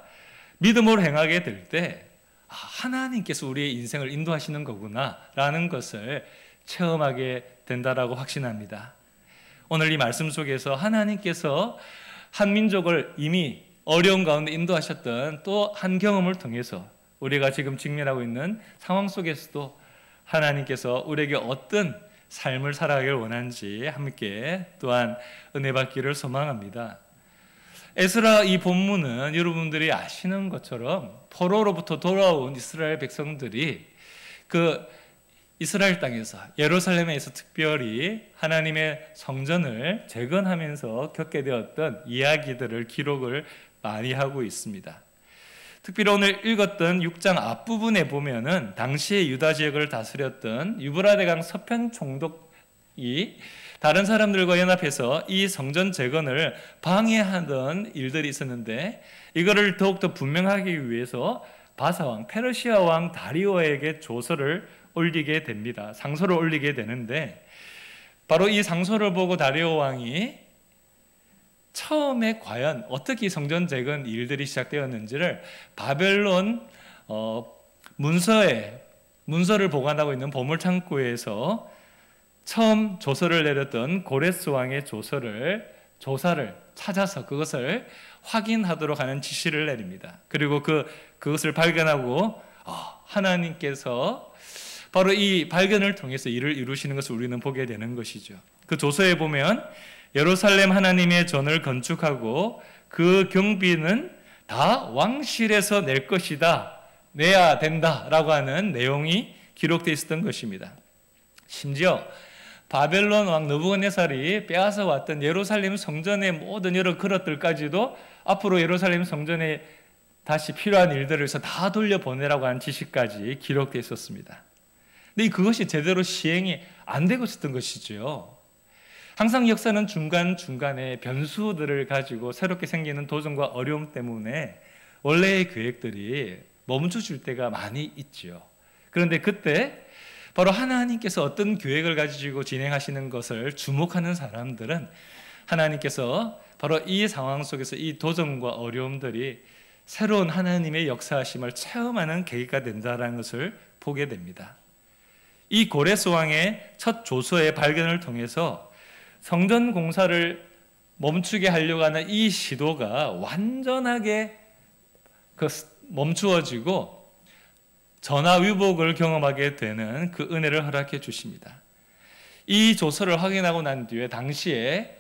믿음으로 행하게 될 때 하나님께서 우리의 인생을 인도하시는 거구나 라는 것을 체험하게 된다라고 확신합니다. 오늘 이 말씀 속에서 하나님께서 한 민족을 이미 어려운 가운데 인도하셨던 또 한 경험을 통해서 우리가 지금 직면하고 있는 상황 속에서도 하나님께서 우리에게 어떤 삶을 살아가길 원하는지 함께 또한 은혜 받기를 소망합니다. 에스라 이 본문은 여러분들이 아시는 것처럼 포로로부터 돌아온 이스라엘 백성들이 그 이스라엘 땅에서 예루살렘에서 특별히 하나님의 성전을 재건하면서 겪게 되었던 이야기들을 기록을 많이 하고 있습니다. 특별히 오늘 읽었던 6장 앞부분에 보면은 당시에 유다 지역을 다스렸던 유브라데강 서편 총독이 다른 사람들과 연합해서 이 성전 재건을 방해하던 일들이 있었는데 이거를 더욱더 분명하기 위해서 바사왕, 페르시아 왕 다리오에게 조서를 올리게 됩니다. 상소를 올리게 되는데 바로 이 상소를 보고 다리오 왕이 처음에 과연 어떻게 이 성전 재건 일들이 시작되었는지를 바벨론 문서를 보관하고 있는 보물창고에서 처음 조서를 내렸던 고레스 왕의 조사를 찾아서 그것을 확인하도록 하는 지시를 내립니다. 그리고 그것을 발견하고 하나님께서 바로 이 발견을 통해서 일을 이루시는 것을 우리는 보게 되는 것이죠. 그 조서에 보면 예루살렘 하나님의 전을 건축하고 그 경비는 다 왕실에서 낼 것이다, 내야 된다라고 하는 내용이 기록되어 있었던 것입니다. 심지어 바벨론 왕 느부갓네살이 빼앗아 왔던 예루살렘 성전의 모든 여러 그릇들까지도 앞으로 예루살렘 성전에 다시 필요한 일들을 해서 다 돌려보내라고 하는 지시까지 기록되어 있었습니다. 근데 그것이 제대로 시행이 안 되고 있었던 것이죠. 항상 역사는 중간중간에 변수들을 가지고 새롭게 생기는 도전과 어려움 때문에 원래의 계획들이 멈춰질 때가 많이 있죠. 그런데 그때 바로 하나님께서 어떤 계획을 가지고 진행하시는 것을 주목하는 사람들은 하나님께서 바로 이 상황 속에서 이 도전과 어려움들이 새로운 하나님의 역사하심을 체험하는 계기가 된다는 것을 보게 됩니다. 이 고레스 왕의 첫 조서의 발견을 통해서 성전 공사를 멈추게 하려고 하는 이 시도가 완전하게 멈추어지고 전화위복을 경험하게 되는 그 은혜를 허락해 주십니다. 이 조서를 확인하고 난 뒤에 당시에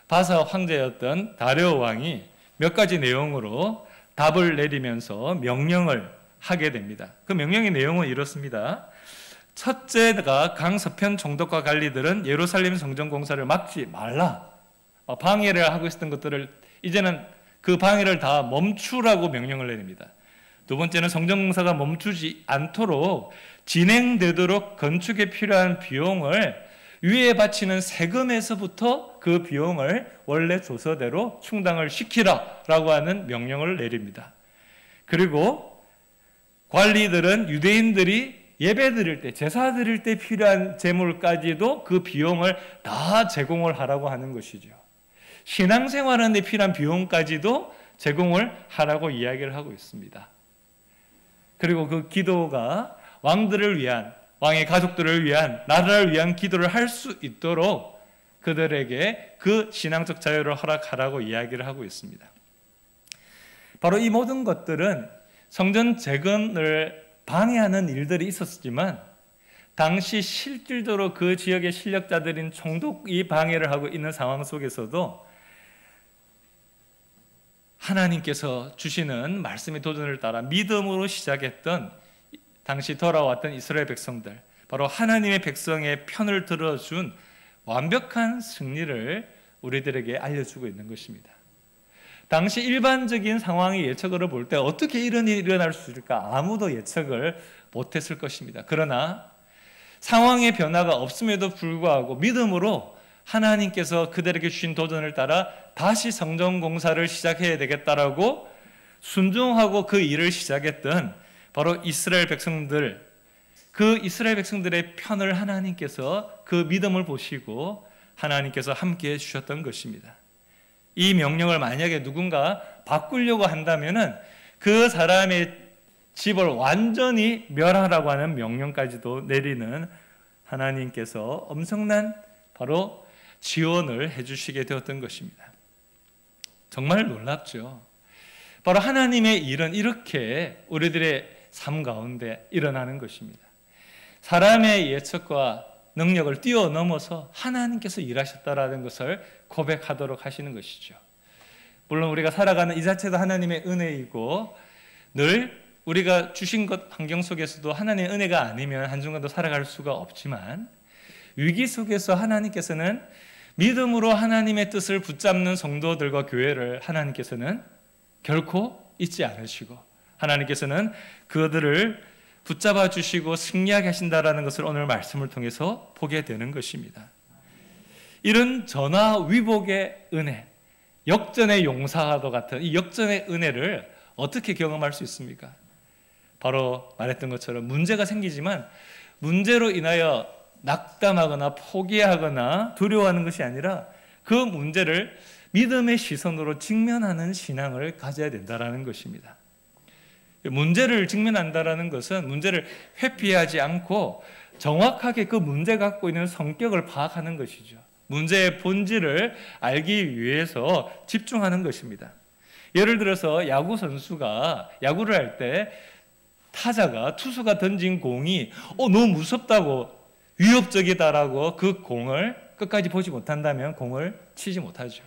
바사 황제였던 다리오 왕이 몇 가지 내용으로 답을 내리면서 명령을 하게 됩니다. 그 명령의 내용은 이렇습니다. 첫째가 강 서편 총독과 관리들은 예루살렘 성전 공사를 막지 말라. 방해를 하고 있었던 것들을 이제는 그 방해를 다 멈추라고 명령을 내립니다. 두 번째는 성전 공사가 멈추지 않도록 진행되도록 건축에 필요한 비용을 위에 바치는 세금에서부터 그 비용을 원래 조서대로 충당을 시키라라고 하는 명령을 내립니다. 그리고 관리들은 유대인들이 예배 드릴 때, 제사 드릴 때 필요한 재물까지도 그 비용을 다 제공을 하라고 하는 것이죠. 신앙생활하는 데 필요한 비용까지도 제공을 하라고 이야기를 하고 있습니다. 그리고 그 기도가 왕들을 위한, 왕의 가족들을 위한, 나라를 위한 기도를 할 수 있도록 그들에게 그 신앙적 자유를 허락하라고 이야기를 하고 있습니다. 바로 이 모든 것들은 성전 재건을 방해하는 일들이 있었지만 당시 실질적으로 그 지역의 실력자들인 총독이 방해를 하고 있는 상황 속에서도 하나님께서 주시는 말씀의 도전을 따라 믿음으로 시작했던 당시 돌아왔던 이스라엘 백성들, 바로 하나님의 백성의 편을 들어준 완벽한 승리를 우리들에게 알려주고 있는 것입니다. 당시 일반적인 상황의 예측을 볼 때 어떻게 이런 일이 일어날 수 있을까? 아무도 예측을 못했을 것입니다. 그러나 상황의 변화가 없음에도 불구하고 믿음으로 하나님께서 그들에게 주신 도전을 따라 다시 성전 공사를 시작해야 되겠다라고 순종하고 그 일을 시작했던 바로 이스라엘 백성들, 그 이스라엘 백성들의 편을 하나님께서 그 믿음을 보시고 하나님께서 함께해 주셨던 것입니다. 이 명령을 만약에 누군가 바꾸려고 한다면은 그 사람의 집을 완전히 멸하라고 하는 명령까지도 내리는 하나님께서 엄청난 바로 지원을 해주시게 되었던 것입니다. 정말 놀랍죠. 바로 하나님의 일은 이렇게 우리들의 삶 가운데 일어나는 것입니다. 사람의 예측과 능력을 뛰어넘어서 하나님께서 일하셨다라는 것을 고백하도록 하시는 것이죠. 물론 우리가 살아가는 이 자체도 하나님의 은혜이고 늘 우리가 주신 것 환경 속에서도 하나님의 은혜가 아니면 한순간도 살아갈 수가 없지만 위기 속에서 하나님께서는 믿음으로 하나님의 뜻을 붙잡는 성도들과 교회를 하나님께서는 결코 잊지 않으시고 하나님께서는 그들을 붙잡아 주시고 승리하게 하신다라는 것을 오늘 말씀을 통해서 보게 되는 것입니다. 이런 전화위복의 은혜, 역전의 용사와도 같은 이 역전의 은혜를 어떻게 경험할 수 있습니까? 바로 말했던 것처럼 문제가 생기지만 문제로 인하여 낙담하거나 포기하거나 두려워하는 것이 아니라 그 문제를 믿음의 시선으로 직면하는 신앙을 가져야 된다는 것입니다. 문제를 직면한다는 것은 문제를 회피하지 않고 정확하게 그 문제가 갖고 있는 성격을 파악하는 것이죠. 문제의 본질을 알기 위해서 집중하는 것입니다. 예를 들어서 야구 선수가 야구를 할 때 타자가 투수가 던진 공이 너무 무섭다고 위협적이다라고 그 공을 끝까지 보지 못한다면 공을 치지 못하죠.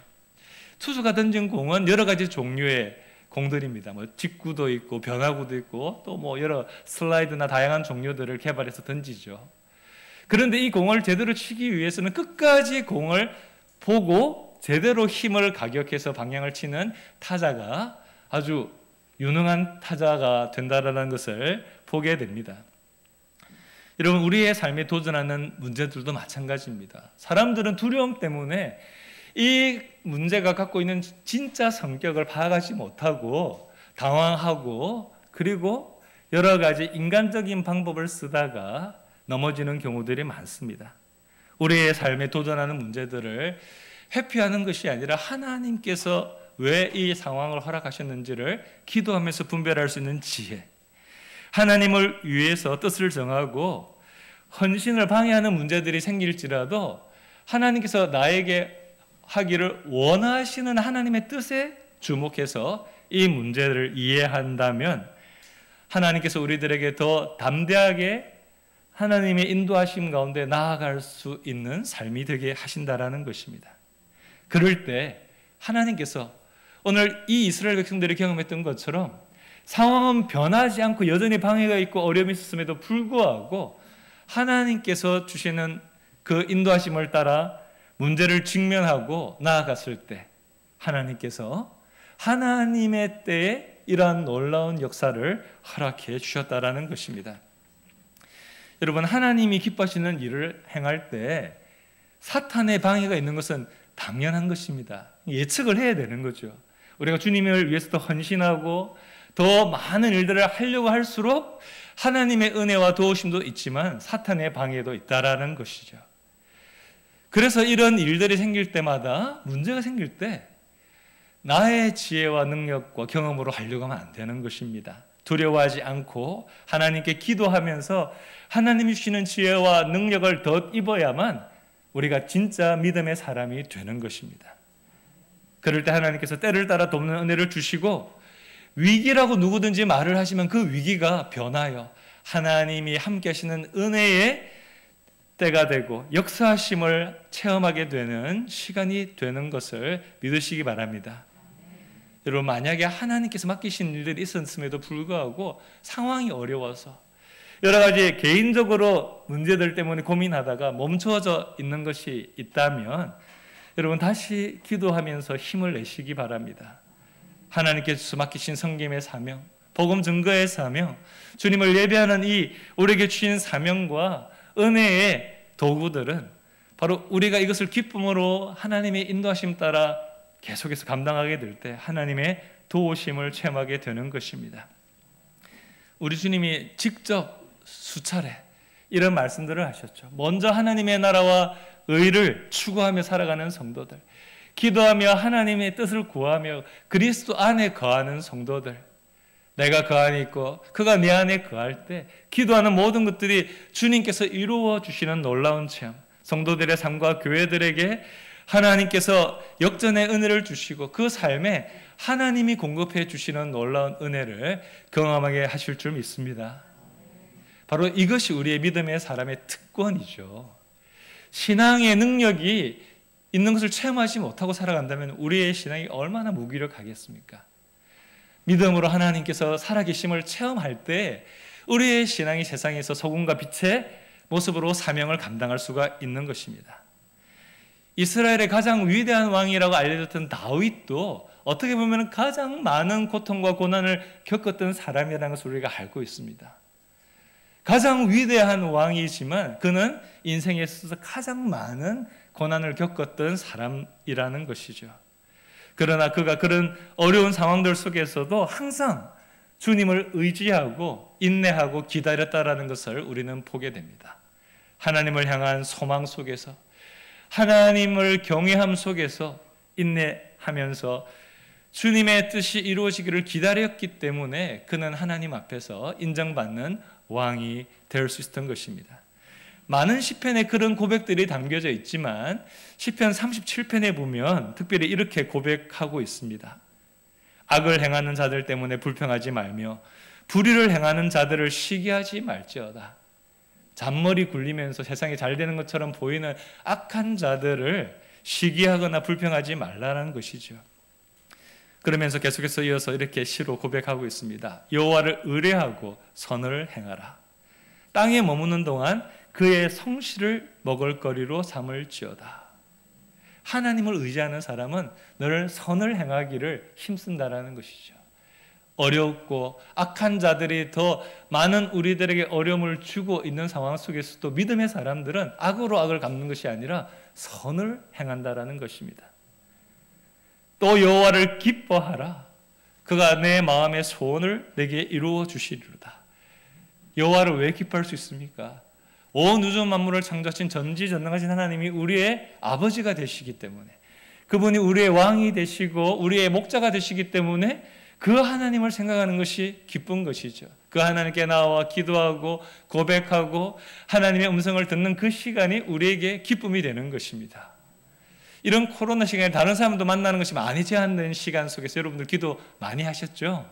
투수가 던진 공은 여러 가지 종류의 공들입니다. 뭐 직구도 있고 변화구도 있고 또 뭐 여러 슬라이드나 다양한 종류들을 개발해서 던지죠. 그런데 이 공을 제대로 치기 위해서는 끝까지 공을 보고 제대로 힘을 가격해서 방향을 치는 타자가 아주 유능한 타자가 된다라는 것을 보게 됩니다. 여러분, 우리의 삶에 도전하는 문제들도 마찬가지입니다. 사람들은 두려움 때문에 이 문제가 갖고 있는 진짜 성격을 파악하지 못하고 당황하고 그리고 여러 가지 인간적인 방법을 쓰다가 넘어지는 경우들이 많습니다. 우리의 삶에 도전하는 문제들을 회피하는 것이 아니라 하나님께서 왜 이 상황을 허락하셨는지를 기도하면서 분별할 수 있는 지혜, 하나님을 위해서 뜻을 정하고 헌신을 방해하는 문제들이 생길지라도 하나님께서 나에게 하기를 원하시는 하나님의 뜻에 주목해서 이 문제를 이해한다면 하나님께서 우리들에게 더 담대하게 하나님의 인도하심 가운데 나아갈 수 있는 삶이 되게 하신다라는 것입니다. 그럴 때 하나님께서 오늘 이 이스라엘 백성들이 경험했던 것처럼 상황은 변하지 않고 여전히 방해가 있고 어려움이 있었음에도 불구하고 하나님께서 주시는 그 인도하심을 따라 문제를 직면하고 나아갔을 때 하나님께서 하나님의 때에 이러한 놀라운 역사를 허락해 주셨다라는 것입니다. 여러분, 하나님이 기뻐하시는 일을 행할 때 사탄의 방해가 있는 것은 당연한 것입니다. 예측을 해야 되는 거죠. 우리가 주님을 위해서 더 헌신하고 더 많은 일들을 하려고 할수록 하나님의 은혜와 도우심도 있지만 사탄의 방해도 있다라는 것이죠. 그래서 이런 일들이 생길 때마다 문제가 생길 때 나의 지혜와 능력과 경험으로 하려고 하면 안 되는 것입니다. 두려워하지 않고 하나님께 기도하면서 하나님이 주시는 지혜와 능력을 더 입어야만 우리가 진짜 믿음의 사람이 되는 것입니다. 그럴 때 하나님께서 때를 따라 돕는 은혜를 주시고 위기라고 누구든지 말을 하시면 그 위기가 변하여 하나님이 함께 하시는 은혜의 때가 되고 역사하심을 체험하게 되는 시간이 되는 것을 믿으시기 바랍니다. 여러분, 만약에 하나님께서 맡기신 일들이 있었음에도 불구하고 상황이 어려워서 여러 가지 개인적으로 문제들 때문에 고민하다가 멈춰져 있는 것이 있다면 여러분, 다시 기도하면서 힘을 내시기 바랍니다. 하나님께서 맡기신 성김의 사명, 복음 증거의 사명, 주님을 예배하는 이 우리에게 주신 사명과 은혜의 도구들은 바로 우리가 이것을 기쁨으로 하나님의 인도하심 따라 계속해서 감당하게 될 때 하나님의 도우심을 체험하게 되는 것입니다. 우리 주님이 직접 수차례 이런 말씀들을 하셨죠. 먼저 하나님의 나라와 의를 추구하며 살아가는 성도들, 기도하며 하나님의 뜻을 구하며 그리스도 안에 거하는 성도들, 내가 그 안에 있고 그가 내 안에 거할 때 기도하는 모든 것들이 주님께서 이루어 주시는 놀라운 체험, 성도들의 삶과 교회들에게 하나님께서 역전의 은혜를 주시고 그 삶에 하나님이 공급해 주시는 놀라운 은혜를 경험하게 하실 줄 믿습니다. 바로 이것이 우리의 믿음의 사람의 특권이죠. 신앙의 능력이 있는 것을 체험하지 못하고 살아간다면 우리의 신앙이 얼마나 무기력하겠습니까? 믿음으로 하나님께서 살아계심을 체험할 때 우리의 신앙이 세상에서 소금과 빛의 모습으로 사명을 감당할 수가 있는 것입니다. 이스라엘의 가장 위대한 왕이라고 알려졌던 다윗도 어떻게 보면 가장 많은 고통과 고난을 겪었던 사람이라는 것을 우리가 알고 있습니다. 가장 위대한 왕이지만 그는 인생에 있어서 가장 많은 고난을 겪었던 사람이라는 것이죠. 그러나 그가 그런 어려운 상황들 속에서도 항상 주님을 의지하고 인내하고 기다렸다라는 것을 우리는 보게 됩니다. 하나님을 향한 소망 속에서, 하나님을 경외함 속에서 인내하면서 주님의 뜻이 이루어지기를 기다렸기 때문에 그는 하나님 앞에서 인정받는 왕이 될 수 있었던 것입니다. 많은 시편에 그런 고백들이 담겨져 있지만 시편 37편에 보면 특별히 이렇게 고백하고 있습니다. 악을 행하는 자들 때문에 불평하지 말며 불의를 행하는 자들을 시기하지 말지어다. 잔머리 굴리면서 세상이 잘 되는 것처럼 보이는 악한 자들을 시기하거나 불평하지 말라는 것이죠. 그러면서 계속해서 이어서 이렇게 시로 고백하고 있습니다. 여호와를 의뢰하고 선을 행하라. 땅에 머무는 동안 그의 성실을 먹을거리로 삼을지어다. 하나님을 의지하는 사람은 늘 선을 행하기를 힘쓴다라는 것이죠. 어렵고 악한 자들이 더 많은 우리들에게 어려움을 주고 있는 상황 속에서도 믿음의 사람들은 악으로 악을 갚는 것이 아니라 선을 행한다라는 것입니다. 또 여호와를 기뻐하라. 그가 내 마음의 소원을 내게 이루어 주시리로다. 여호와를 왜 기뻐할 수 있습니까? 온 우주 만물을 창조하신 전지전능하신 하나님이 우리의 아버지가 되시기 때문에, 그분이 우리의 왕이 되시고 우리의 목자가 되시기 때문에 그 하나님을 생각하는 것이 기쁜 것이죠. 그 하나님께 나와 기도하고 고백하고 하나님의 음성을 듣는 그 시간이 우리에게 기쁨이 되는 것입니다. 이런 코로나 시간에 다른 사람도 만나는 것이 많이 제한된 시간 속에서 여러분들 기도 많이 하셨죠?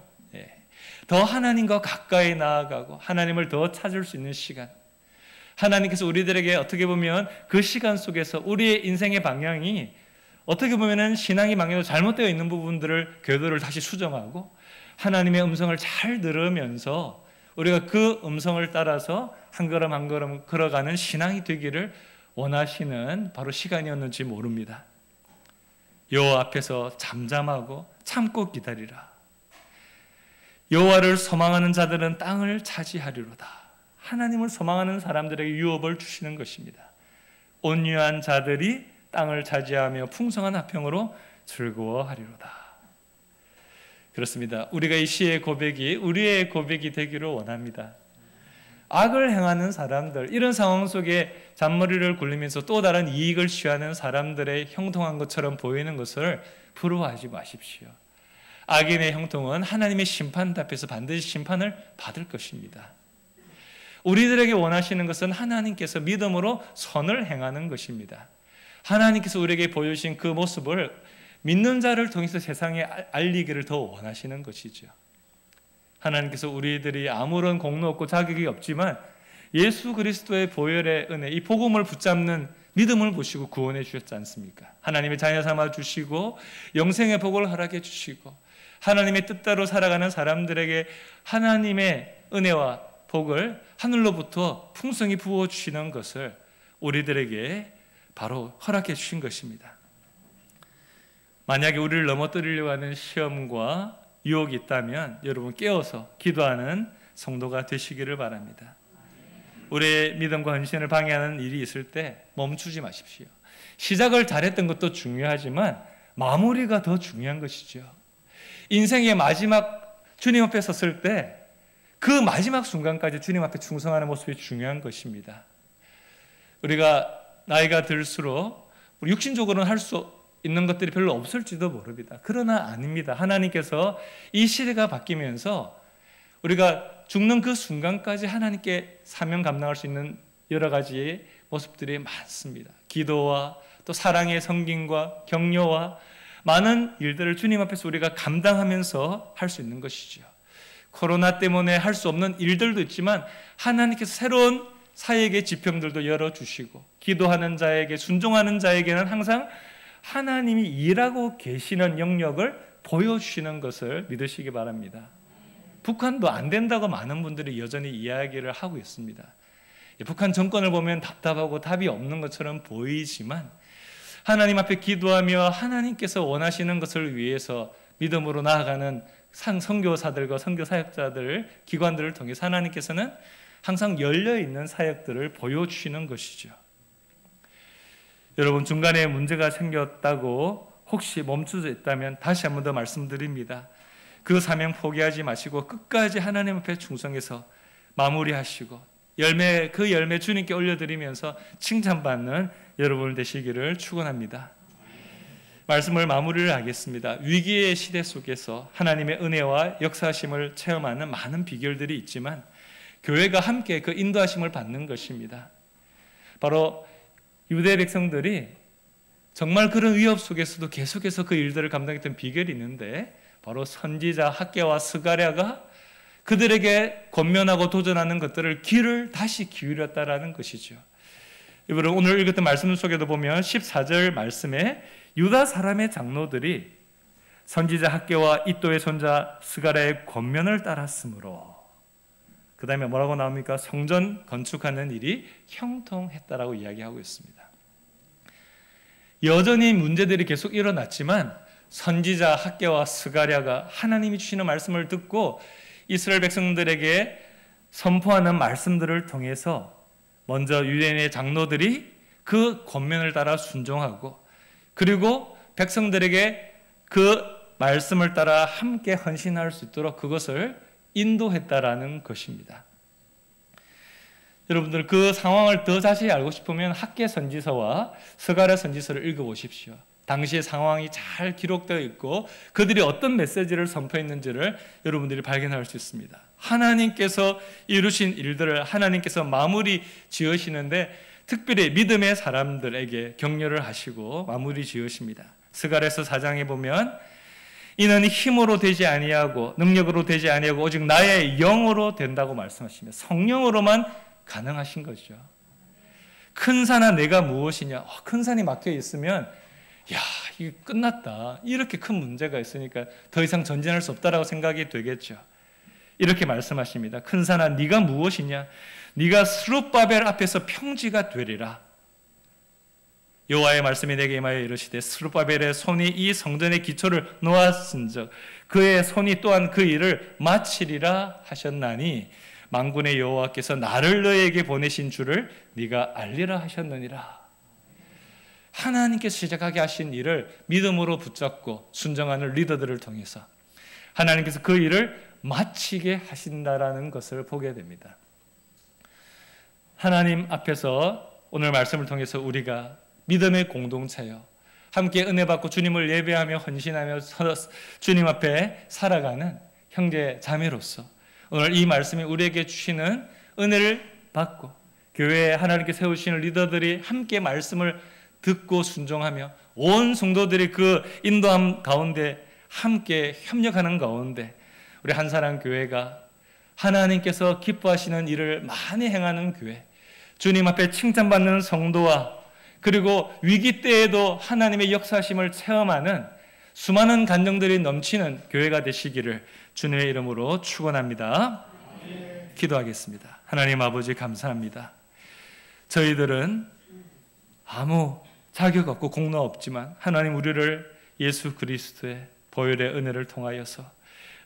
더 하나님과 가까이 나아가고 하나님을 더 찾을 수 있는 시간, 하나님께서 우리들에게 어떻게 보면 그 시간 속에서 우리의 인생의 방향이 어떻게 보면 신앙의 방향도 잘못되어 있는 부분들을 궤도를 다시 수정하고 하나님의 음성을 잘 들으면서 우리가 그 음성을 따라서 한 걸음 한 걸음 걸어가는 신앙이 되기를 원하시는 바로 시간이었는지 모릅니다. 여호와 앞에서 잠잠하고 참고 기다리라. 여호와를 소망하는 자들은 땅을 차지하리로다. 하나님을 소망하는 사람들에게 유업을 주시는 것입니다. 온유한 자들이 땅을 차지하며 풍성한 화평으로 즐거워하리로다. 그렇습니다. 우리가 이 시의 고백이 우리의 고백이 되기를 원합니다. 악을 행하는 사람들, 이런 상황 속에 잔머리를 굴리면서 또 다른 이익을 취하는 사람들의 형통한 것처럼 보이는 것을 부러워하지 마십시오. 악인의 형통은 하나님의 심판 앞에서 반드시 심판을 받을 것입니다. 우리들에게 원하시는 것은 하나님께서 믿음으로 선을 행하는 것입니다. 하나님께서 우리에게 보여주신 그 모습을 믿는 자를 통해서 세상에 알리기를 더 원하시는 것이죠. 하나님께서 우리들이 아무런 공로 없고 자격이 없지만 예수 그리스도의 보혈의 은혜, 이 복음을 붙잡는 믿음을 보시고 구원해 주셨지 않습니까? 하나님의 자녀 삼아 주시고 영생의 복을 허락해 주시고 하나님의 뜻대로 살아가는 사람들에게 하나님의 은혜와 복을 하늘로부터 풍성히 부어주시는 것을 우리들에게 바로 허락해 주신 것입니다. 만약에 우리를 넘어뜨리려고 하는 시험과 유혹이 있다면 여러분 깨어서 기도하는 성도가 되시기를 바랍니다. 우리의 믿음과 헌신을 방해하는 일이 있을 때 멈추지 마십시오. 시작을 잘했던 것도 중요하지만 마무리가 더 중요한 것이죠. 인생의 마지막 주님 앞에 섰을 때 그 마지막 순간까지 주님 앞에 충성하는 모습이 중요한 것입니다. 우리가 나이가 들수록 우리 육신적으로는 할 수 있는 것들이 별로 없을지도 모릅니다. 그러나 아닙니다. 하나님께서 이 시대가 바뀌면서 우리가 죽는 그 순간까지 하나님께 사명 감당할 수 있는 여러 가지 모습들이 많습니다. 기도와 또 사랑의 섬김과 격려와 많은 일들을 주님 앞에서 우리가 감당하면서 할 수 있는 것이죠. 코로나 때문에 할 수 없는 일들도 있지만 하나님께서 새로운 사역의 지평들도 열어주시고 기도하는 자에게, 순종하는 자에게는 항상 하나님이 일하고 계시는 영역을 보여주시는 것을 믿으시기 바랍니다. 북한도 안 된다고 많은 분들이 여전히 이야기를 하고 있습니다. 북한 정권을 보면 답답하고 답이 없는 것처럼 보이지만 하나님 앞에 기도하며 하나님께서 원하시는 것을 위해서 믿음으로 나아가는 선교사들과 선교사역자들, 기관들을 통해서 하나님께서는 항상 열려있는 사역들을 보여주시는 것이죠. 여러분, 중간에 문제가 생겼다고 혹시 멈춰져 있다면 다시 한 번 더 말씀드립니다. 그 사명 포기하지 마시고 끝까지 하나님 앞에 충성해서 마무리하시고 그 열매 주님께 올려드리면서 칭찬받는 여러분 되시기를 축원합니다. 말씀을 마무리를 하겠습니다. 위기의 시대 속에서 하나님의 은혜와 역사하심을 체험하는 많은 비결들이 있지만 교회가 함께 그 인도하심을 받는 것입니다. 바로 유대 백성들이 정말 그런 위협 속에서도 계속해서 그 일들을 감당했던 비결이 있는데 바로 선지자 학개와 스가랴가 그들에게 권면하고 도전하는 것들을 귀를 다시 기울였다라는 것이죠. 이번에 오늘 읽었던 말씀 속에도 보면 14절 말씀에 유다 사람의 장로들이 선지자 학개와 이도의 손자 스가랴의 권면을 따랐으므로, 그 다음에 뭐라고 나옵니까? 성전 건축하는 일이 형통했다라고 이야기하고 있습니다. 여전히 문제들이 계속 일어났지만 선지자 학개와 스가랴가 하나님이 주시는 말씀을 듣고 이스라엘 백성들에게 선포하는 말씀들을 통해서 먼저 유대인의 장로들이 그 권면을 따라 순종하고, 그리고 백성들에게 그 말씀을 따라 함께 헌신할 수 있도록 그것을 인도했다라는 것입니다. 여러분들 그 상황을 더 자세히 알고 싶으면 학개 선지서와 스가랴 선지서를 읽어보십시오. 당시의 상황이 잘 기록되어 있고 그들이 어떤 메시지를 선포했는지를 여러분들이 발견할 수 있습니다. 하나님께서 이루신 일들을 하나님께서 마무리 지으시는데 특별히 믿음의 사람들에게 격려를 하시고 마무리 지으십니다. 스가랴서 4장에 보면 이는 힘으로 되지 아니하고 능력으로 되지 아니하고 오직 나의 영으로 된다고 말씀하시며 성령으로만 가능하신 거죠. 큰 산아 내가 무엇이냐? 큰 산이 막혀 있으면 야, 이게 끝났다. 이렇게 큰 문제가 있으니까 더 이상 전진할 수 없다라고 생각이 되겠죠. 이렇게 말씀하십니다. 큰 산아 네가 무엇이냐? 네가 스룹바벨 앞에서 평지가 되리라. 여호와의 말씀이 내게 임하여 이르시되 스룹바벨의 손이 이 성전의 기초를 놓았은즉 그의 손이 또한 그 일을 마치리라 하셨나니 만군의 여호와께서 나를 너에게 보내신 줄을 네가 알리라 하셨느니라. 하나님께서 시작하게 하신 일을 믿음으로 붙잡고 순종하는 리더들을 통해서 하나님께서 그 일을 마치게 하신다라는 것을 보게 됩니다. 하나님 앞에서 오늘 말씀을 통해서 우리가 믿음의 공동체요, 함께 은혜 받고 주님을 예배하며 헌신하며 주님 앞에 살아가는 형제 자매로서 오늘 이 말씀이 우리에게 주시는 은혜를 받고 교회에 하나님께 세우시는 리더들이 함께 말씀을 듣고 순종하며 온 성도들이 그 인도함 가운데 함께 협력하는 가운데 우리 한사랑교회가 하나님께서 기뻐하시는 일을 많이 행하는 교회, 주님 앞에 칭찬받는 성도와 그리고 위기 때에도 하나님의 역사심을 체험하는 수많은 간증들이 넘치는 교회가 되시기를 주님의 이름으로 축원합니다. 기도하겠습니다. 하나님 아버지 감사합니다. 저희들은 아무 자격 없고 공로 없지만 하나님 우리를 예수 그리스도의 보혈의 은혜를 통하여서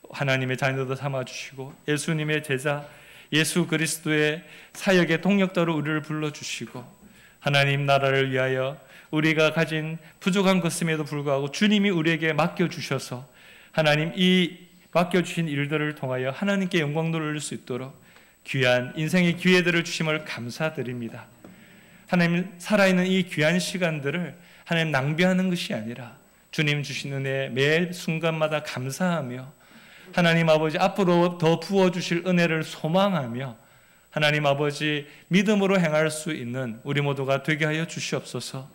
하나님의 자녀도 삼아주시고 예수님의 제자 예수 그리스도의 사역의 동력자로 우리를 불러주시고 하나님 나라를 위하여 우리가 가진 부족한 것임에도 불구하고 주님이 우리에게 맡겨주셔서 하나님 이 맡겨주신 일들을 통하여 하나님께 영광 돌릴 수 있도록 귀한 인생의 기회들을 주심을 감사드립니다. 하나님 살아있는 이 귀한 시간들을 하나님 낭비하는 것이 아니라 주님 주신 은혜 매 순간마다 감사하며 하나님 아버지 앞으로 더 부어주실 은혜를 소망하며 하나님 아버지 믿음으로 행할 수 있는 우리 모두가 되게 하여 주시옵소서.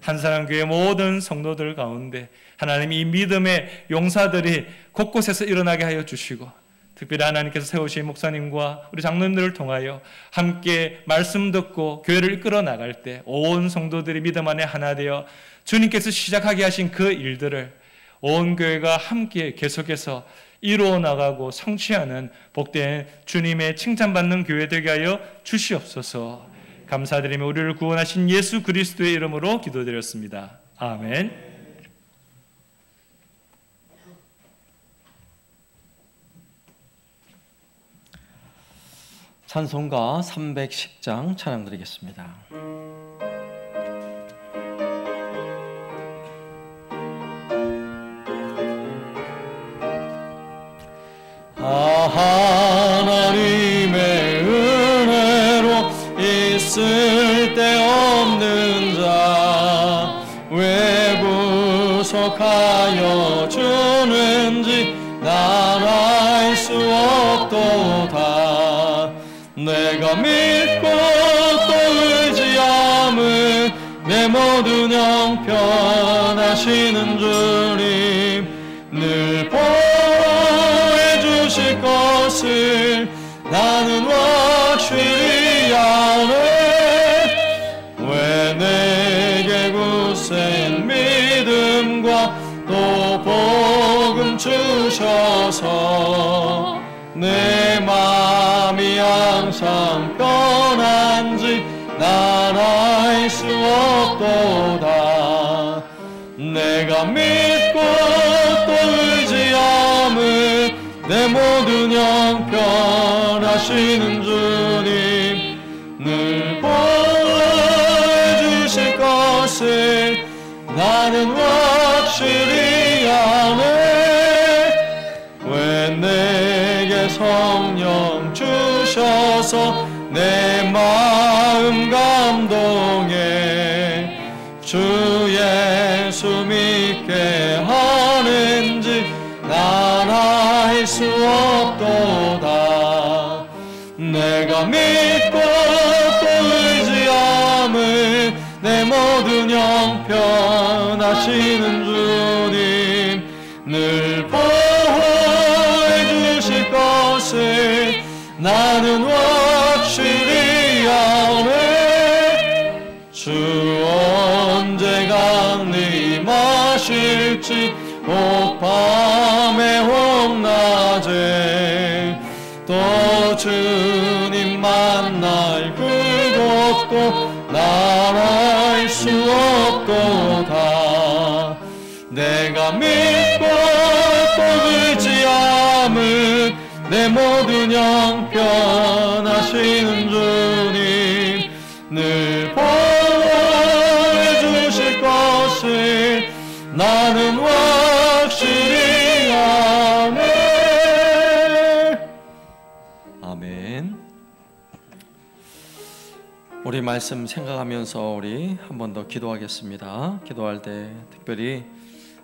한사랑교회 모든 성도들 가운데 하나님 이 믿음의 용사들이 곳곳에서 일어나게 하여 주시고 특별히 하나님께서 세우신 목사님과 우리 장로님들을 통하여 함께 말씀 듣고 교회를 이끌어 나갈 때 온 성도들이 믿음 안에 하나 되어 주님께서 시작하게 하신 그 일들을 온 교회가 함께 계속해서 이루어 나가고 성취하는 복된 주님의 칭찬받는 교회 되게 하여 주시옵소서. 감사드리며 우리를 구원하신 예수 그리스도의 이름으로 기도드렸습니다. 아멘. 찬송가 310장 찬양 드리겠습니다. 하나님의 은혜로 있을 데 없는 자 왜 구속하여 주는지 난 알 수 없도다. 내가 믿고 또 의지함은 내 모든 형편하시는 주님 늘 보호해 주실 것을 나는 확실히 아네. 왜 난 알 수 없도다. 내가 믿고 또 의지함은 내 모든 형편하시는 주님 늘 보호해 주실 것을 나는 확실히 아네. 왜 내게 성령 주셔서 내 마음 감동해 주 예수 믿게 하는지 난 알 수 없도다. 내가 믿고 또 의지함은 내 모든 형편하시는 주님 늘 보호해 주실 것을 나는 확실히 아네. 주 언제 강림하실지 혹 밤에 혹 낮에 또 주님 만날 그것도 난 알 수 없도다. 내가 믿고 또 의지함은 내 모든 형편하시는 주님 늘 보호해 주실 것을 나는 확실히 아네. 아멘. 우리 말씀 생각하면서 우리 한 번 더 기도하겠습니다. 기도할 때 특별히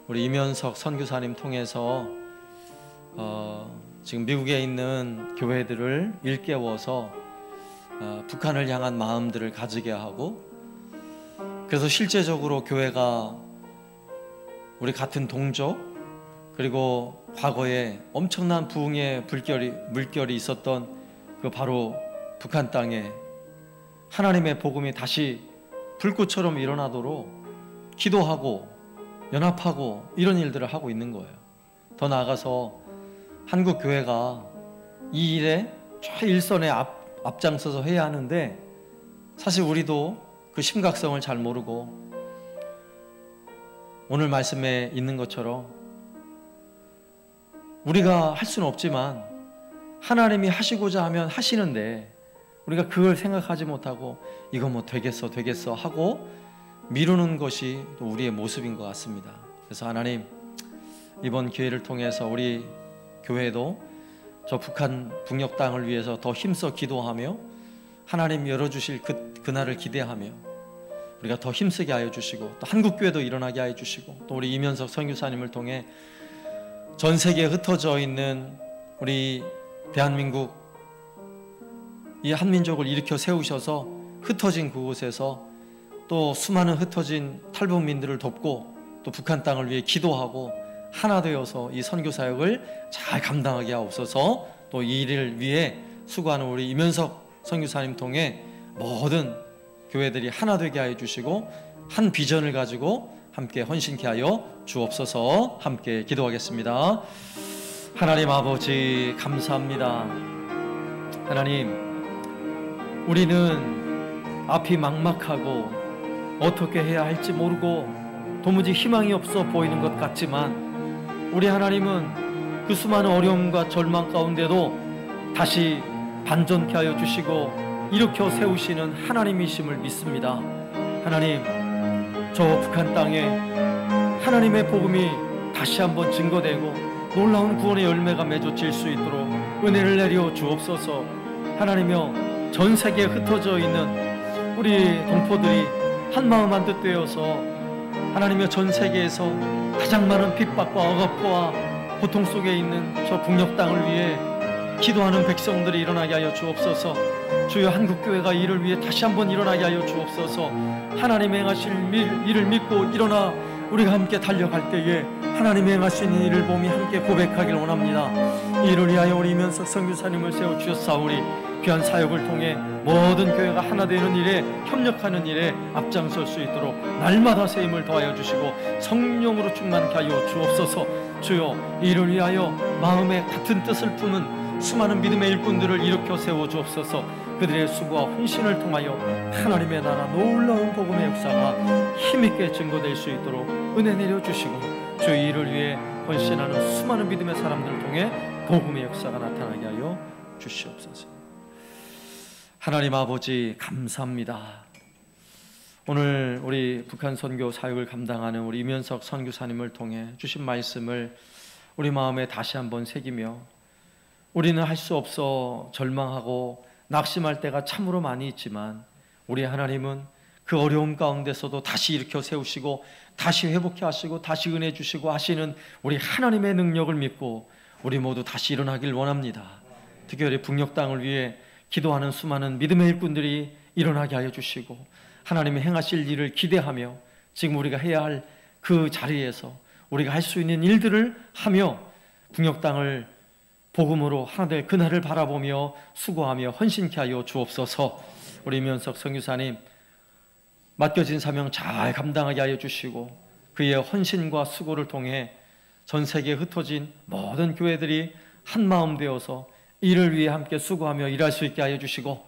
우리 이면석 선교사님 통해서 지금 미국에 있는 교회들을 일깨워서 북한을 향한 마음들을 가지게 하고, 그래서 실제적으로 교회가 우리 같은 동족, 그리고 과거에 엄청난 부흥의 물결이 있었던 그 바로 북한 땅에 하나님의 복음이 다시 불꽃처럼 일어나도록 기도하고 연합하고 이런 일들을 하고 있는 거예요. 더 나아가서 한국 교회가 이 일에 최일선에 앞장서서 해야 하는데, 사실 우리도 그 심각성을 잘 모르고 오늘 말씀에 있는 것처럼 우리가 할 수는 없지만 하나님이 하시고자 하면 하시는데 우리가 그걸 생각하지 못하고 이거 뭐 되겠어 하고 미루는 것이 또 우리의 모습인 것 같습니다. 그래서 하나님, 이번 기회를 통해서 우리 교회도 저 북한 북녘 땅을 위해서 더 힘써 기도하며 하나님 열어주실 그날을 기대하며 우리가 더 힘쓰게 하여 주시고, 또 한국교회도 일어나게 하여 주시고, 또 우리 이면석 선교사님을 통해 전 세계에 흩어져 있는 우리 대한민국 이 한민족을 일으켜 세우셔서 흩어진 그곳에서 또 수많은 흩어진 탈북민들을 돕고 또 북한 땅을 위해 기도하고 하나 되어서 이 선교사역을 잘 감당하게 하옵소서. 또 이 일을 위해 수고하는 우리 이면석 선교사님 통해 모든 교회들이 하나 되게 하여 주시고 한 비전을 가지고 함께 헌신케 하여 주옵소서. 함께 기도하겠습니다. 하나님 아버지, 감사합니다. 하나님, 우리는 앞이 막막하고 어떻게 해야 할지 모르고 도무지 희망이 없어 보이는 것 같지만, 우리 하나님은 그 수많은 어려움과 절망 가운데도 다시 반전케 하여 주시고 일으켜 세우시는 하나님이심을 믿습니다. 하나님, 저 북한 땅에 하나님의 복음이 다시 한번 증거되고 놀라운 구원의 열매가 맺어질 수 있도록 은혜를 내려 주옵소서. 하나님이여, 전 세계에 흩어져 있는 우리 동포들이 한마음 한뜻 되어서 하나님이여 전 세계에서 가장 많은 핍박과 억압과 고통 속에 있는 저 북녘 땅을 위해 기도하는 백성들이 일어나게 하여 주옵소서. 주여, 한국교회가 이를 위해 다시 한번 일어나게 하여 주옵소서. 하나님 행하실 일을 믿고 일어나 우리가 함께 달려갈 때에 하나님 행하신 일을 보며 함께 고백하기를 원합니다. 이를 위하여 우리 이면석 선교사님을 세워주셨사오니 귀한 사역을 통해 모든 교회가 하나 되는 일에 협력하는 일에 앞장설 수 있도록 날마다 새 힘을 더하여 주시고 성령으로 충만케 하여 주옵소서. 주여, 이를 위하여 마음에 같은 뜻을 품은 수많은 믿음의 일꾼들을 일으켜 세워 주옵소서. 그들의 수고와 헌신을 통하여 하나님의 나라 놀라운 복음의 역사가 힘있게 증거될 수 있도록 은혜 내려주시고 주의 일을 위해 헌신하는 수많은 믿음의 사람들을 통해 복음의 역사가 나타나게 하여 주시옵소서. 하나님 아버지 감사합니다. 오늘 우리 북한 선교 사역을 감당하는 우리 이면석 선교사님을 통해 주신 말씀을 우리 마음에 다시 한번 새기며 우리는 할 수 없어 절망하고 낙심할 때가 참으로 많이 있지만 우리 하나님은 그 어려움 가운데서도 다시 일으켜 세우시고 다시 회복해 하시고 다시 은혜 주시고 하시는 우리 하나님의 능력을 믿고 우리 모두 다시 일어나길 원합니다. 특별히 북녘 땅을 위해 기도하는 수많은 믿음의 일꾼들이 일어나게 하여 주시고 하나님이 행하실 일을 기대하며 지금 우리가 해야 할 그 자리에서 우리가 할 수 있는 일들을 하며 북녘 땅을 복음으로 하나 될 그날을 바라보며 수고하며 헌신케 하여 주옵소서. 우리 이면석 선교사님 맡겨진 사명 잘 감당하게 하여 주시고 그의 헌신과 수고를 통해 전 세계에 흩어진 모든 교회들이 한마음 되어서 이를 위해 함께 수고하며 일할 수 있게 하여 주시고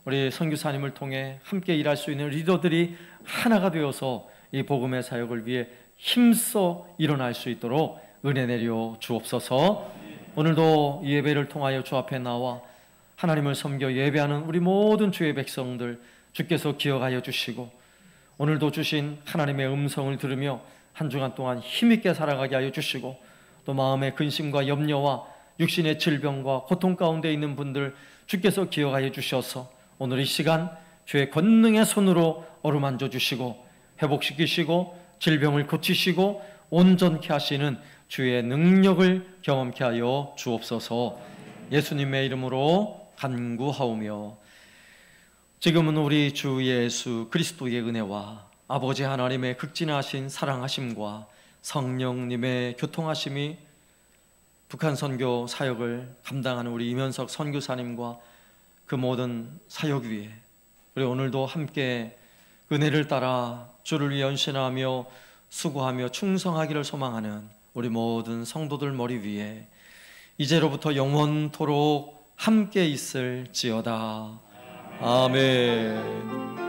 우리 선교사님을 통해 함께 일할 수 있는 리더들이 하나가 되어서 이 복음의 사역을 위해 힘써 일어날 수 있도록 은혜 내려 주옵소서. 오늘도 이 예배를 통하여 주 앞에 나와 하나님을 섬겨 예배하는 우리 모든 주의 백성들 주께서 기억하여 주시고 오늘도 주신 하나님의 음성을 들으며 한 주간 동안 힘있게 살아가게 하여 주시고 또 마음의 근심과 염려와 육신의 질병과 고통 가운데 있는 분들 주께서 기억하여 주셔서 오늘 이 시간 주의 권능의 손으로 어루만져 주시고 회복시키시고 질병을 고치시고 온전케 하시는 주의 능력을 경험케 하여 주옵소서. 예수님의 이름으로 간구하오며 지금은 우리 주 예수 그리스도의 은혜와 아버지 하나님의 극진하신 사랑하심과 성령님의 교통하심이 북한 선교 사역을 감당하는 우리 이면석 선교사님과 그 모든 사역 위에 우리 오늘도 함께 은혜를 따라 주를 위해 헌신하며 수고하며 충성하기를 소망하는 우리 모든 성도들 머리 위에 이제로부터 영원토록 함께 있을지어다. 아멘.